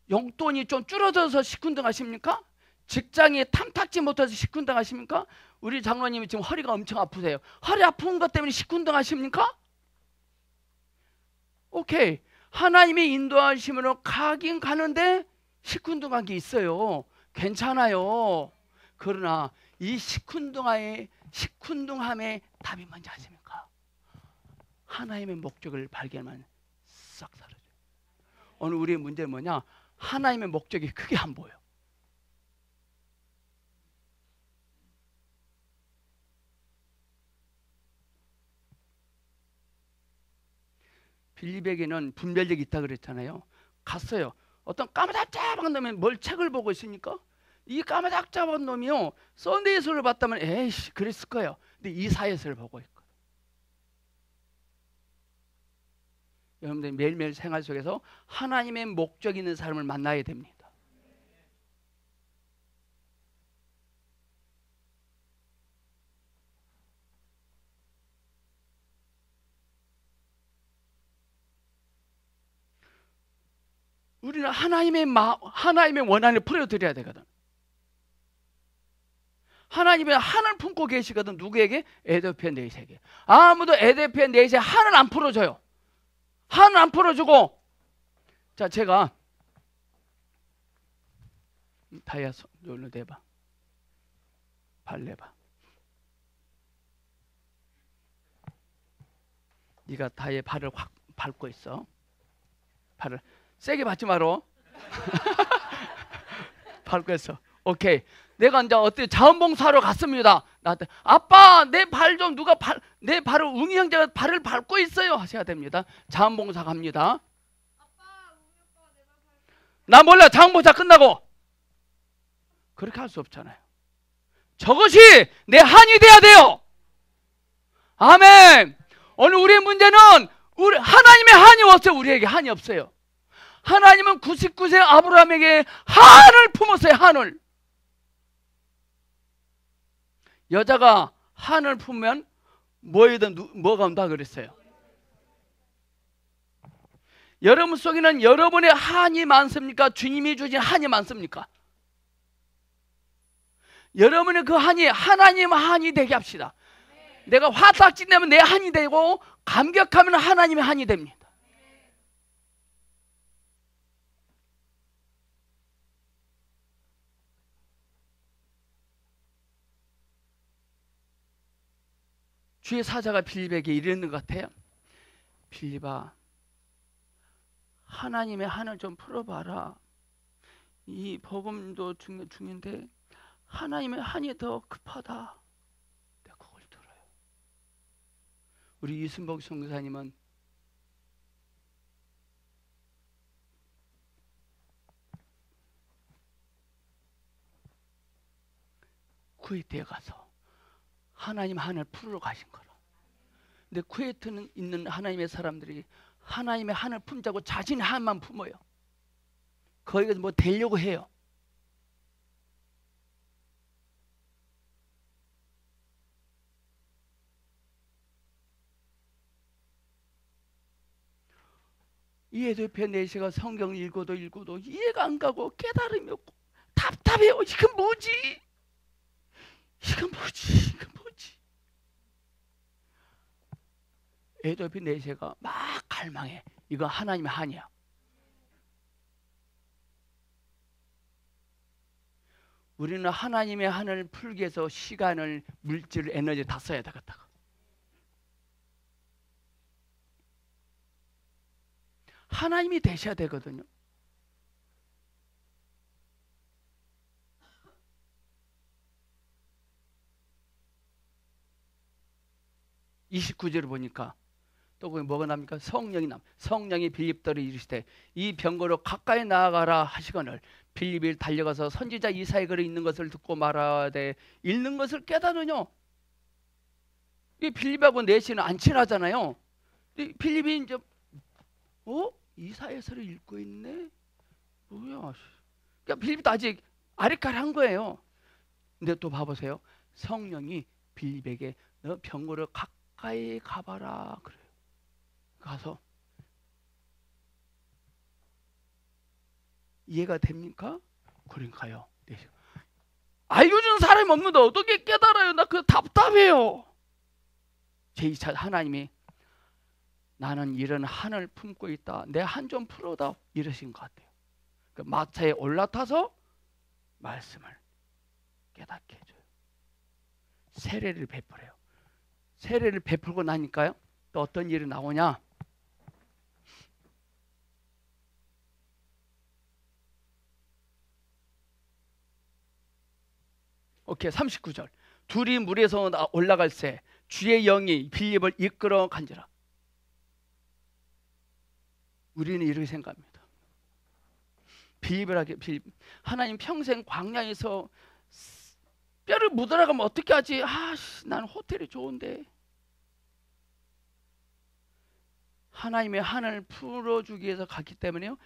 용돈이 좀 줄어들어서 시큰둥하십니까? 직장이 탐탁지 못해서 시큰둥하십니까? 우리 장로님이 지금 허리가 엄청 아프세요. 허리 아픈 것 때문에 시큰둥하십니까? 오케이, 하나님의 인도하심으로 가긴 가는데 시큰둥한 게 있어요. 괜찮아요. 그러나 이 시큰둥함의 답이 뭔지 아십니까? 하나님의 목적을 발견하면 싹 사라져요. 오늘 우리의 문제는 뭐냐? 하나님의 목적이 크게 안 보여. 빌립에게는 분별력이 있다 그랬잖아요. 갔어요. 어떤 까마잡잡한 놈이 뭘 책을 보고 있으니까 이 까마잡잡한 놈이요, 썬데이서를 봤다면 에이씨 그랬을 거예요. 근데 이사야서를 보고 있거든. 여러분들 매일매일 생활 속에서 하나님의 목적 있는 사람을 만나야 됩니다. 우리는 하나님의 원한을 풀어드려야 되거든. 하나님의 한을 품고 계시거든. 누구에게? 에도피아 넷에게. 아무도 에도피아 넷에 한을 안 풀어줘요. 한을 안 풀어주고. 자, 제가 다이아 손으로 대봐. 발 내봐. 네가 다이아 발을 확 밟고 있어. 발을 세게 밟지 마라. 밟고 있어. 오케이. 내가 이제 어때 자원봉사하러 갔습니다. 나한테 아빠 내 발 좀 누가 내 발을 웅이 형제가 발을 밟고 있어요 하셔야 됩니다. 자원봉사 갑니다. 나 몰라. 자원봉사 끝나고. 그렇게 할 수 없잖아요. 저것이 내 한이 돼야 돼요. 아멘. 오늘 우리의 문제는 우리 하나님의 한이 없어요. 우리에게 한이 없어요. 하나님은 99세 아브라함에게 한을 품었어요. 한을. 여자가 한을 품으면 뭐가 온다 그랬어요. 여러분 속에는 여러분의 한이 많습니까? 주님이 주신 한이 많습니까? 여러분의 그 한이 하나님 한이 되게 합시다. 내가 화딱지 내면 내 한이 되고 감격하면 하나님의 한이 됩니다. 주의 사자가 빌립에게 이르는 것 같아요. 빌립아, 하나님의 한을 좀 풀어봐라. 이 복음도 중요한데 하나님의 한이 더 급하다. 내가 그걸 들어요. 우리 이순복 선교사님은 쿠웨이트에 가서 하나님 한을 풀으러 가신 거라. 근데 쿠웨이트는 있는 하나님의 사람들이 하나님의 한을 품자고 자신의 한만 품어요. 거기 가서 뭐 되려고 해요. 이 에도피아 넷이가 성경 읽어도 이해가 안 가고 깨달음이 없고 답답해요. 이건 뭐지? 이건 뭐지? 이건 뭐지? 에도피아 넷이가 막 갈망해. 이거 하나님의 한이야. 우리는 하나님의 한을 풀기 위해서 시간을, 물질을, 에너지를 다 써야 되겠다. 하나님이 되셔야 되거든요. (29절을) 보니까 또 거기 뭐가 납니까? 성령이 빌립더를 이르시되 이 병거로 가까이 나아가라 하시거늘 빌립이 달려가서 선지자 이사의 글에 있는 것을 듣고 말하되 읽는 것을 깨달으뇨. 이 빌립하고 넷이는 안 친하잖아요. 빌립이 이제 이사야서를 읽고 있네? 뭐야? 그러니까 빌립도 아직 아리까리한 거예요. 근데 또 봐보세요. 성령이 빌립에게 너 병거로 가까이 가봐라 그래요. 가서 이해가 됩니까? 그러니까요. 알려주는 사람이 없는데 어떻게 깨달아요? 나 그거 답답해요. 제2차 하나님이 나는 이런 한을 품고 있다. 내 한 좀 풀어다 이러신 것 같아요. 그 마차에 올라타서 말씀을 깨닫게 해줘요. 세례를 베풀어요. 세례를 베풀고 나니까요. 또 어떤 일이 나오냐? 오케이. 39절. 둘이 물에서 올라갈새 주의 영이 빌립을 이끌어 간지라. 우리는 이렇게 생각합니다. 빌립 하나님 평생 광야에서 뼈를 묻어나가면 어떻게 하지? 난 호텔이 좋은데. 하나님의 한을 풀어주기 위해서 갔기 때문에요.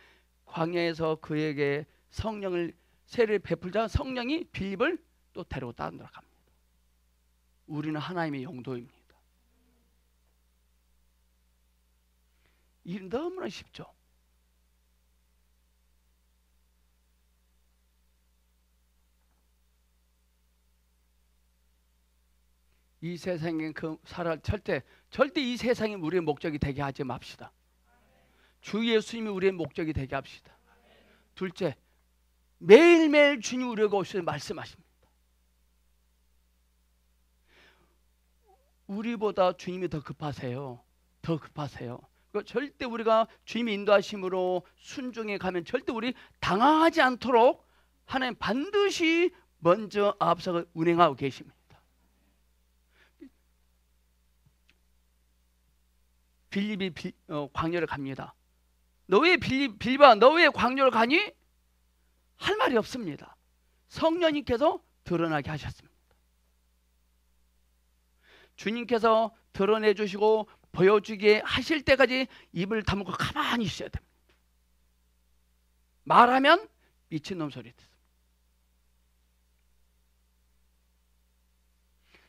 광야에서 그에게 성령을 세례를 베풀자 성령이 빌립을 또 데리고 다른 데로 갑니다. 우리는 하나님의 용도입니다. 일 너무나 쉽죠. 이 세상에 그 살아 절대 이 세상이 우리의 목적이 되게 하지 맙시다. 주 예수님이 우리의 목적이 되게 합시다. 둘째, 매일매일 주님 우리에게 오셔서 말씀하십니다. 우리보다 주님이 더 급하세요. 더 급하세요. 절대 우리가 주님의 인도하심으로 순종해 가면 절대 우리 당황하지 않도록 하나님 반드시 먼저 앞서서 운행하고 계십니다. 빌립이 광야를 갑니다. 너 왜 빌립아 너 왜 광야를 가니? 할 말이 없습니다. 성령님께서 드러나게 하셨습니다. 주님께서 드러내 주시고 보여주게 하실 때까지 입을 다물고 가만히 있어야 됩니다. 말하면 미친놈 소리 듣습니다.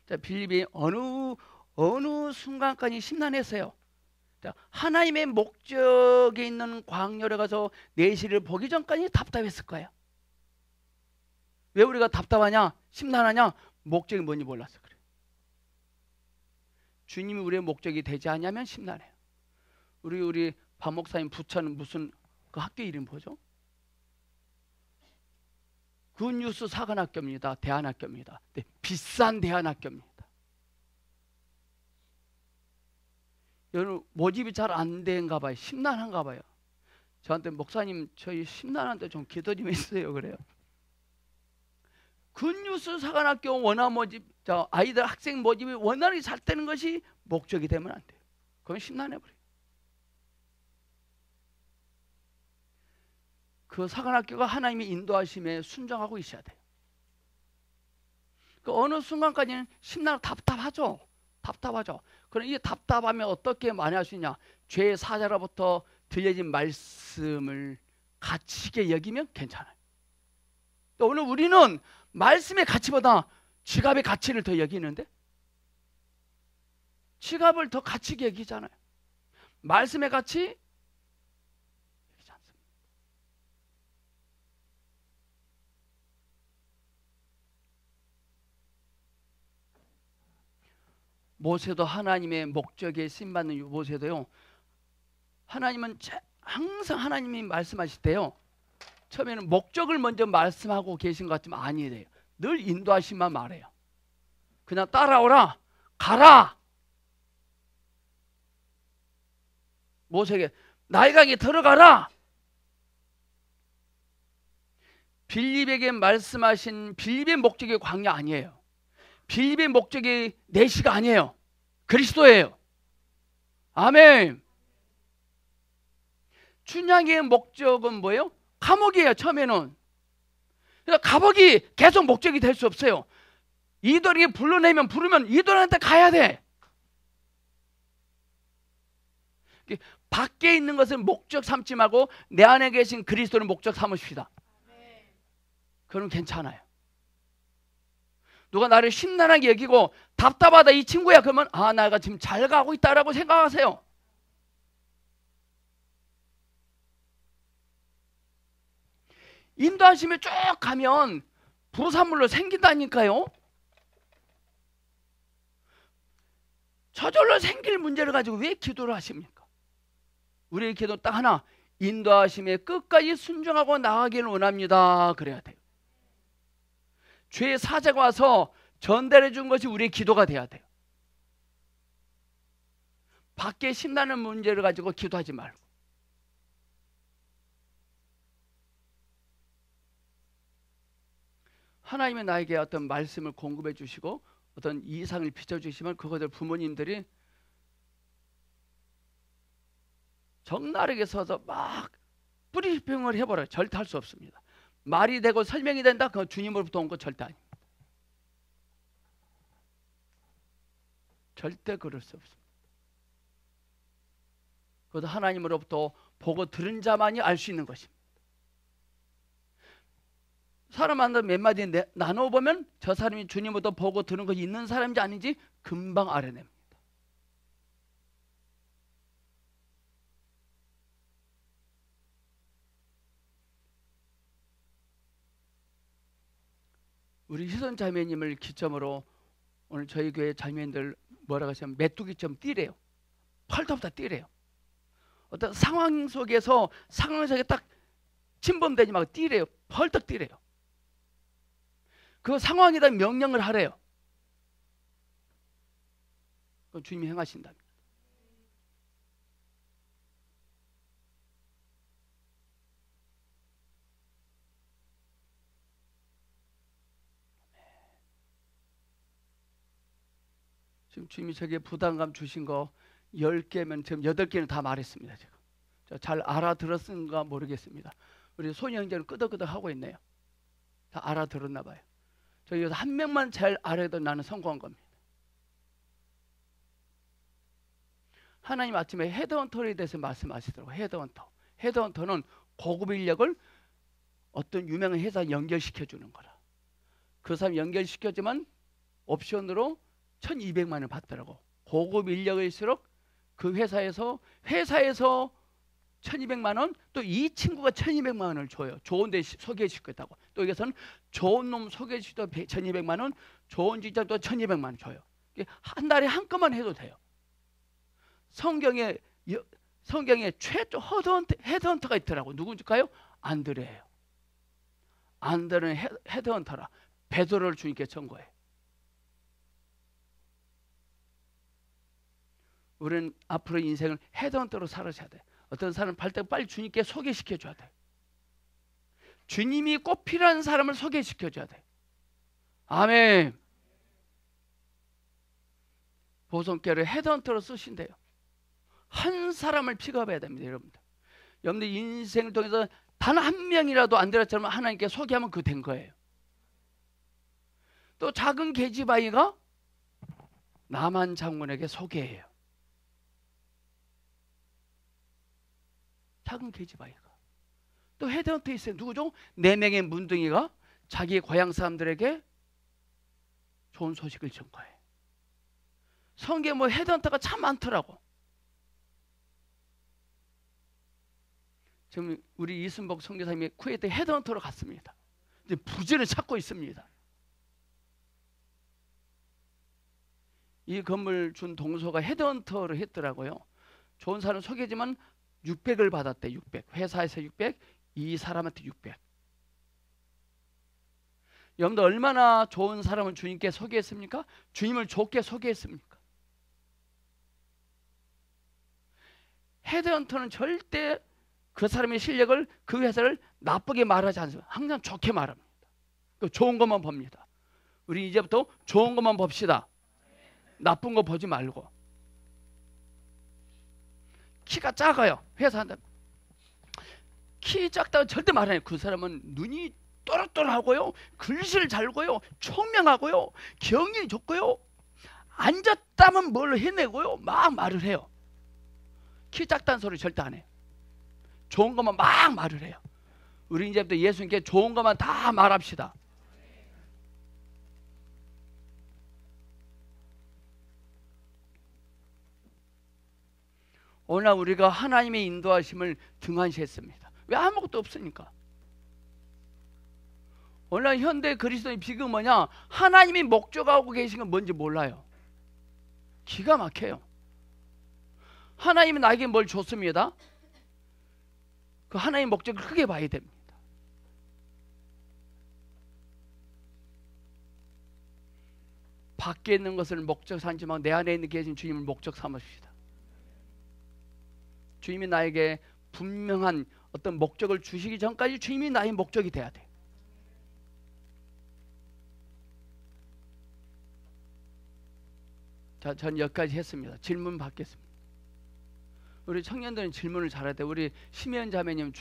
자, 빌립이 어느 순간까지 심란했어요. 자, 하나님의 목적에 있는 광야를 가서 내시를 보기 전까지 답답했을 거예요. 왜 우리가 답답하냐? 심란하냐? 목적이 뭔지 몰라서 그래요. 주님이 우리의 목적이 되지 않냐면 심란해요. 우리 박 목사님 부처는 무슨 그 학교 이름 뭐죠? 굿뉴스 사관학교입니다. 대안학교입니다. 네, 비싼 대안학교입니다. 여러분 모집이 잘 안 된가 봐요. 심란한가 봐요. 저한테 목사님 저희 심란한데 좀 기도 좀 해주세요 그래요. 굿뉴스 사관학교 원화 모집, 아이들 학생 모집이 원활히 잘 되는 것이 목적이 되면 안 돼요. 그건 심란해버려요. 그 사관학교가 하나님의 인도하심에 순종하고 있어야 돼요. 그 어느 순간까지는 심란하고 답답하죠. 답답하죠. 그럼 이 답답하면 어떻게 만회할 수 있냐? 죄의 사자로부터 들려진 말씀을 가치게 여기면 괜찮아요. 또 오늘 우리는 말씀의 가치보다 지갑의 가치를 더 여기는데 지갑을 더 가치게 여기잖아요. 말씀의 가치 여기지 않습니다. 모세도 하나님의 목적에 쓰임받는 모세도요. 하나님은 항상 하나님이 말씀하실 때요. 처음에는 목적을 먼저 말씀하고 계신 것 같지만 아니래요. 늘 인도하심만 말해요. 그냥 따라오라, 가라. 모세에게 나일강에 들어가라. 빌립에게 말씀하신 빌립의 목적이 광야 아니에요. 빌립의 목적이 내시가 아니에요. 그리스도예요. 아멘. 춘향의 목적은 뭐예요? 감옥이에요. 처음에는. 그러니까 감옥이 계속 목적이 될 수 없어요. 이들에게 부르면 이들한테 가야 돼. 밖에 있는 것을 목적 삼지 말고 내 안에 계신 그리스도를 목적 삼으십시다. 그럼 괜찮아요. 누가 나를 심란하게 여기고 답답하다 이 친구야 그러면 내가 지금 잘 가고 있다라고 생각하세요. 인도하심에 쭉 가면 부산물로 생긴다니까요. 저절로 생길 문제를 가지고 왜 기도를 하십니까? 우리의 기도 딱 하나, 인도하심에 끝까지 순종하고 나가기를 원합니다. 그래야 돼요. 죄의 사자가 와서 전달해 준 것이 우리의 기도가 돼야 돼요. 밖에 신나는 문제를 가지고 기도하지 말고. 하나님이 나에게 어떤 말씀을 공급해 주시고 어떤 이상을 비춰주시면 그것을 부모님들이 적나라하게 서서 막 뿌리평을 해버려요. 절대 할 수 없습니다. 말이 되고 설명이 된다? 그건 주님으로부터 온 거 절대 아닙니다. 절대 그럴 수 없습니다. 그것도 하나님으로부터 보고 들은 자만이 알 수 있는 것입니다. 사람한테 몇 마디 나눠보면 저 사람이 주님으로부터 보고 들은 것이 있는 사람인지 아닌지 금방 알아냅니다. 우리 희선 자매님을 기점으로 오늘 저희 교회 자매님들 뭐라고 하시면 메뚜기처럼 뛰래요. 펄떡펄떡 뛰래요. 어떤 상황 속에서 딱 침범되지 말고 뛰래요. 펄떡 뛰래요. 그 상황에다 명령을 하래요. 그건 주님이 행하신답니다. 지금 주님이 저게 부담감 주신 거 10개면 지금 8개는 다 말했습니다. 지금 잘 알아들었는가 모르겠습니다. 우리 소녀 형제는 끄덕끄덕 하고 있네요. 다 알아들었나 봐요. 저 여기서 한 명만 잘 알아도 나는 성공한 겁니다. 하나님 아침에 헤드헌터에 대해서 말씀하시더라고요. 헤드헌터는 고급 인력을 어떤 유명한 회사에 연결시켜 주는 거라. 그 사람 연결시켜주면 옵션으로 1200만 원을 받더라고. 고급 인력일수록 그 회사에서 1200만 원, 또 이 친구가 1200만 원을 줘요. 좋은 데 소개시켰다고. 또 여기서는 좋은 놈 소개시켜도 1200만 원, 좋은 직장 또 1200만 원 줘요. 한 달에 한 건만 해도 돼요. 성경에 최초 헤드헌터가 있더라고. 누군지까요? 안드레예요. 안드레는 헤드헌터라. 베드로를 주님께 준 거예요. 우리는 앞으로 인생을 헤드헌터로 살아셔야 돼. 어떤 사람은 빨리 주님께 소개시켜 줘야 돼. 주님이 꼭 필요한 사람을 소개시켜 줘야 돼. 아멘. 보성교회를 헤드헌터로 쓰신대요. 한 사람을 픽업해야 됩니다, 여러분들. 여러분들 인생을 통해서 단 한 명이라도 안드레처럼 하나님께 소개하면 그 된 거예요. 또 작은 계집아이가 남한 장군에게 소개해요. 작은 계집아이가. 또 헤드헌터 있어요. 누구죠? 4명의 문둥이가 자기 고향 사람들에게 좋은 소식을 전 거예요. 성경에 뭐 헤드헌터가 참 많더라고. 지금 우리 이순복 선교사님이 쿠웨이트 헤드헌터로 갔습니다. 이제 부지를 찾고 있습니다. 이 건물 준 동서가 헤드헌터를 했더라고요. 좋은 사람 소개지만 600을 받았대. 600. 회사에서 600, 이 사람한테 600. 여러분들 얼마나 좋은 사람을 주님께 소개했습니까? 주님을 좋게 소개했습니까? 헤드헌터는 절대 그 사람의 실력을, 그 회사를 나쁘게 말하지 않습니다. 항상 좋게 말합니다. 좋은 것만 봅니다. 우리 이제부터 좋은 것만 봅시다. 나쁜 거 보지 말고. 키가 작아요. 회사한테 키 작다고 절대 말 안 해요. 그 사람은 눈이 또렷또렷하고요, 글씨를 잘 고요, 총명하고요, 경이 좋고요, 앉았다면 뭘 해내고요, 막 말을 해요. 키 작다는 소리 절대 안 해요. 좋은 것만 막 말을 해요. 우리 이제부터 예수님께 좋은 것만 다 말합시다. 오늘 우리가 하나님의 인도하심을 등한시했습니다. 왜? 아무것도 없으니까. 오늘 현대 그리스도의 비극은 뭐냐? 하나님이 목적하고 계신 건 뭔지 몰라요. 기가 막혀요. 하나님이 나에게 뭘 줬습니다. 그 하나님의 목적을 크게 봐야 됩니다. 밖에 있는 것을 목적 삼지만 내 안에 있는 계신 주님을 목적 삼으십시다. 주님이 나에게 분명한 어떤 목적을 주시기 전까지 주님이 나의 목적이 돼야 돼. 자, 전 여기까지 했습니다. 질문 받겠습니다. 우리 청년들은 질문을 잘해야 돼. 우리 심혜연 자매님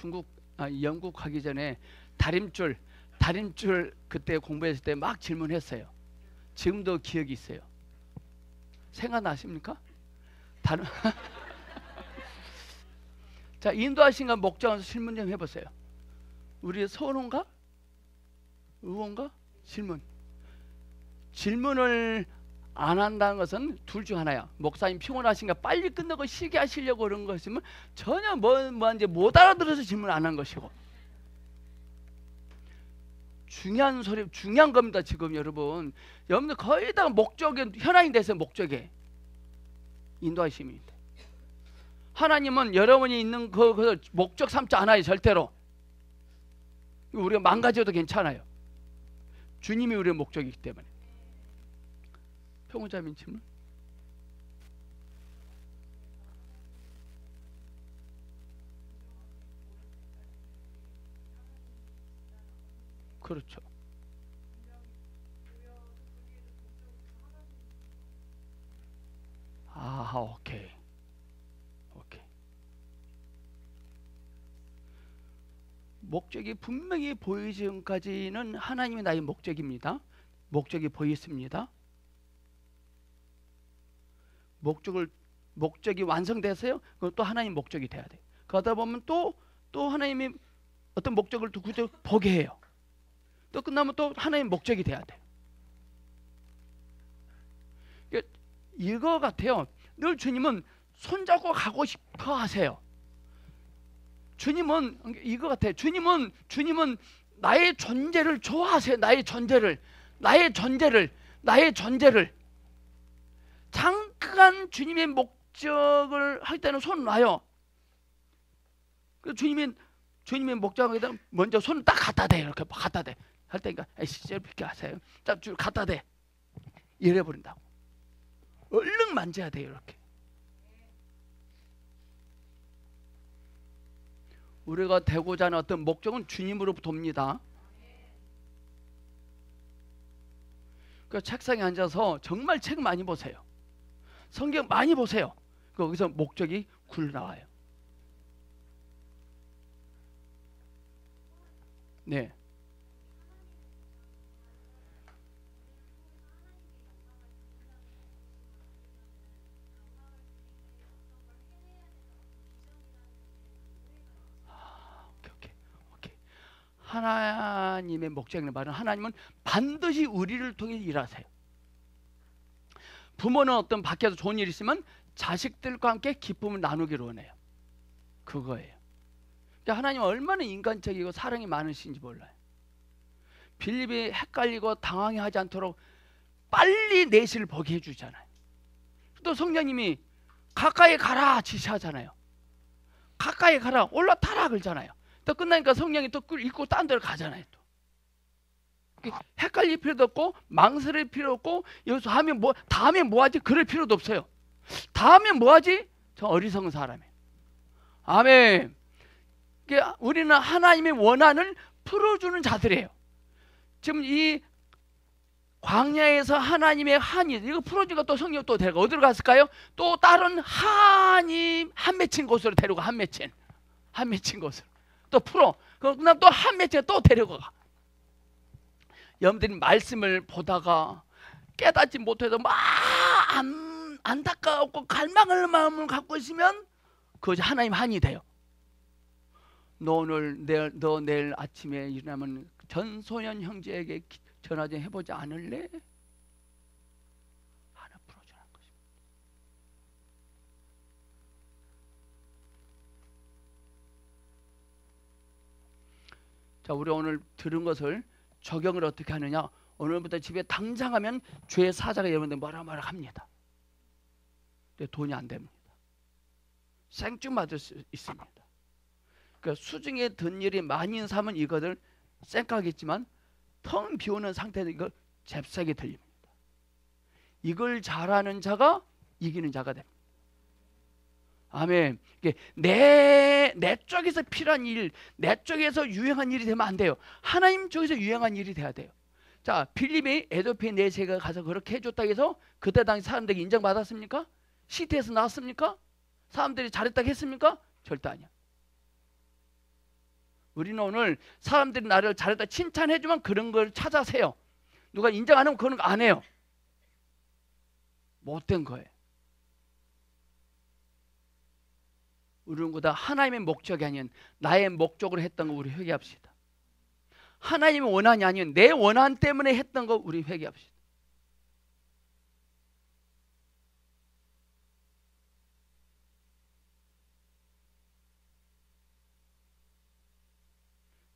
영국 가기 전에 다림줄 그때 공부했을 때 막 질문했어요. 지금도 기억이 있어요. 생각나십니까? 자, 인도하신가 목적에서 질문 좀 해보세요. 우리 선호인가? 의원가? 질문을 안 한다는 것은 둘 중 하나야. 목사님 피곤하신가 빨리 끝내고 쉬게 하시려고 그런 것이면 전혀 이제 못 알아들어서 질문 안 한 것이고, 중요한 소리, 중요한 겁니다. 지금 여러분, 여러분들 거의 다 목적에 현황이 돼서 목적에 인도하심입니다. 하나님은 여러분이 있는 그 목적 삼지 않아요. 절대로. 우리가 망가져도 괜찮아요. 주님이 우리의 목적이기 때문에. 평호자님 질문. 그렇죠. 아, 오케이. 오케이. 목적이 분명히 보이기 전까지는 하나님이 나의 목적입니다. 목적이 보였습니다. 목적이 완성돼서요. 그것도 하나님 목적이 돼야 돼요. 그러다 보면 또 하나님이 어떤 목적을 또 구조 보게 해요. 또 끝나면 또 하나님 목적이 돼야 돼요. 이거 같아요. 늘 주님은 손잡고 가고 싶어 하세요. 주님은 이거 같아요. 주님은 나의 존재를 좋아하세요. 나의 존재를. 잠깐 주님의 목적을 할 때는 손 놔요. 주님의 목적을 할 때는 먼저 손을 딱 갖다 대. 이렇게 갖다 대. 할 때니까 에이씨 이렇게 하세요. 딱 줄 갖다 대. 이래 버린다고. 얼른 만져야 돼요. 이렇게. 우리가 되고자 하는 어떤 목적은 주님으로부터 옵니다. 그 책상에 앉아서 정말 책 많이 보세요. 성경 많이 보세요. 거기서 목적이 굴러나와요. 네. 오케이. 하나님의 목적이라는 말은 하나님은 반드시 우리를 통해 일하세요. 부모는 어떤 밖에서 좋은 일이 있으면 자식들과 함께 기쁨을 나누기를 원해요. 그거예요. 그러니까 하나님은 얼마나 인간적이고 사랑이 많으신지 몰라요. 빌립이 헷갈리고 당황하지 않도록 빨리 내실을 보게 해주잖아요. 또 성령님이 가까이 가라 지시하잖아요. 가까이 가라 올라타라 그러잖아요. 또 끝나니까 성령이 또 읽고 딴 데로 가잖아요. 또 헷갈릴 필요도 없고 망설일 필요 없고 여기서 하면 뭐 다음에 뭐하지 그럴 필요도 없어요. 다음에 뭐하지? 저 어리석은 사람이에요. 아멘. 그러니까 우리는 하나님의 원한을 풀어주는 자들이에요. 지금 이 광야에서 하나님의 한이 이거 풀어주니까 또 성령 또 데려가 어디로 갔을까요? 또 다른 한이 한 맺힌 곳으로 데려가. 한 맺힌 곳으로 또 풀어. 그다음 또 한 맺힌 또 데려가. 여러분들이 말씀을 보다가 깨닫지 못해서 막 안타까웠고 갈망할 마음을 갖고 있으면 그것이 하나님 한이 돼요. 너 내일 아침에 일어나면 전소년 형제에게 전화 좀 해보지 않을래? 하나 풀어주는 것입니다. 자, 우리 오늘 들은 것을 적용을 어떻게 하느냐? 오늘부터 집에 당장 하면 죄 사자가 여러분들 뭐라 합니다. 근데 돈이 안 됩니다. 생증맞을 수 있습니다. 그러니까 수중에 든 일이 많이 사면 이것을 쌩까겠지만 텅 비우는 상태에서 이걸 잽싸게 들립니다. 이걸 잘하는 자가 이기는 자가 됩니다. 아멘. 내 쪽에서 필요한 일, 내 쪽에서 유행한 일이 되면 안 돼요. 하나님 쪽에서 유행한 일이 돼야 돼요. 자, 빌립이 에도피에 네세가 가서 그렇게 해줬다고 해서 그때 당시 사람들에게 인정받았습니까? 시티에서 나왔습니까? 사람들이 잘했다고 했습니까? 절대 아니야. 우리는 오늘 사람들이 나를 잘했다 칭찬해주면 그런 걸 찾아세요. 누가 인정 안 하면 그런 거 안 해요. 못된 거예요. 우리는 보다 하나님의 목적이 아닌 나의 목적으로 했던 거 우리 회개합시다. 하나님의 원한이 아닌 내 원한 때문에 했던 거 우리 회개합시다.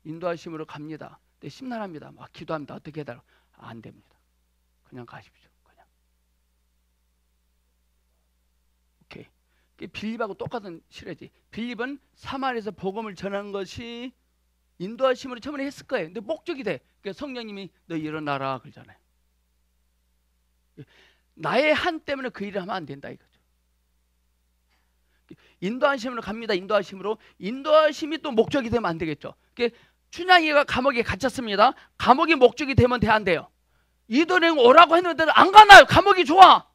인도하심으로 갑니다. 근데 심란합니다. 막 기도합니다. 어떻게 해달라고. 안 됩니다. 그냥 가십시오. 그냥. 오케이. 빌립하고 똑같은 실화지. 빌립은 사마리아에서 복음을 전하는 것이 인도하심으로 처음에 했을 거예요. 근데 목적이 돼. 그러니까 성령님이 너 일어나라 그러잖아요. 나의 한 때문에 그 일을 하면 안 된다 이거죠. 인도하심으로 갑니다. 인도하심이 또 목적이 되면 안 되겠죠. 춘향이가 감옥에 갇혔습니다. 감옥이 목적이 되면 돼, 안 돼요? 이도령 오라고 했는데 안 가나요? 감옥이 좋아.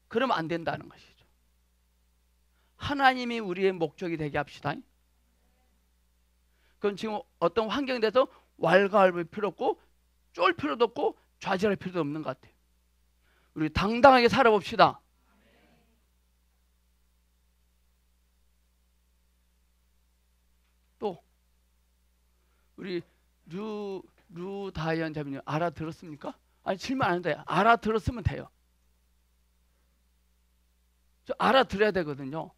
그러면 안 된다는 것이죠. 하나님이 우리의 목적이 되게 합시다. 그럼 지금 어떤 환경에 대해서 왈가왈부할 필요 없고 쫄 필요도 없고 좌절할 필요도 없는 것 같아요. 우리 당당하게 살아봅시다. 또 우리 류다현 자매님 알아들었습니까? 아니 질문 안 해도 돼요. 알아들었으면 돼요. 저 알아들어야 되거든요.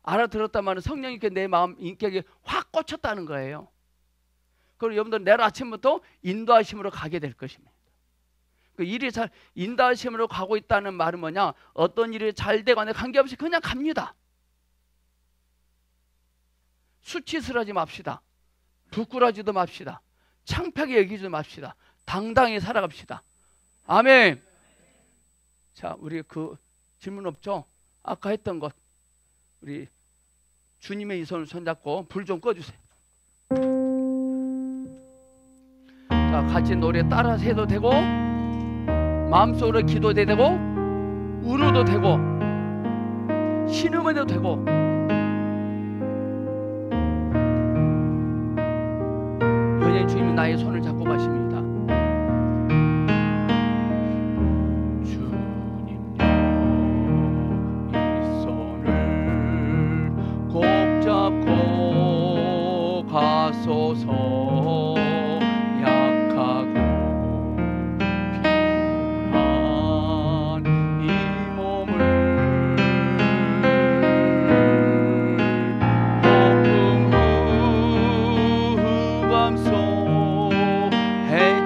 알아들었다면 성령님께 내 마음 인격에 확 꽂혔다는 거예요. 그럼 여러분들 내일 아침부터 인도하심으로 가게 될 것입니다. 그 일이 잘 인도하심으로 가고 있다는 말은 뭐냐? 어떤 일이 잘 되거나 관계없이 그냥 갑니다. 수치스러워하지 맙시다. 부끄러지도 맙시다. 창피하게 여기지 맙시다. 당당히 살아갑시다. 아멘. 자, 우리 그 질문 없죠? 아까 했던 것 우리 주님의 이 손을 손잡고 불 좀 꺼주세요. 자, 같이 노래 따라서 해도 되고 마음속으로 기도도 되고 울어도 되고 신음해도 되고 여전히 주님이 나의 손을 잡고 가십니다. 주님요 이 손을 꼭 잡고 가소서. hey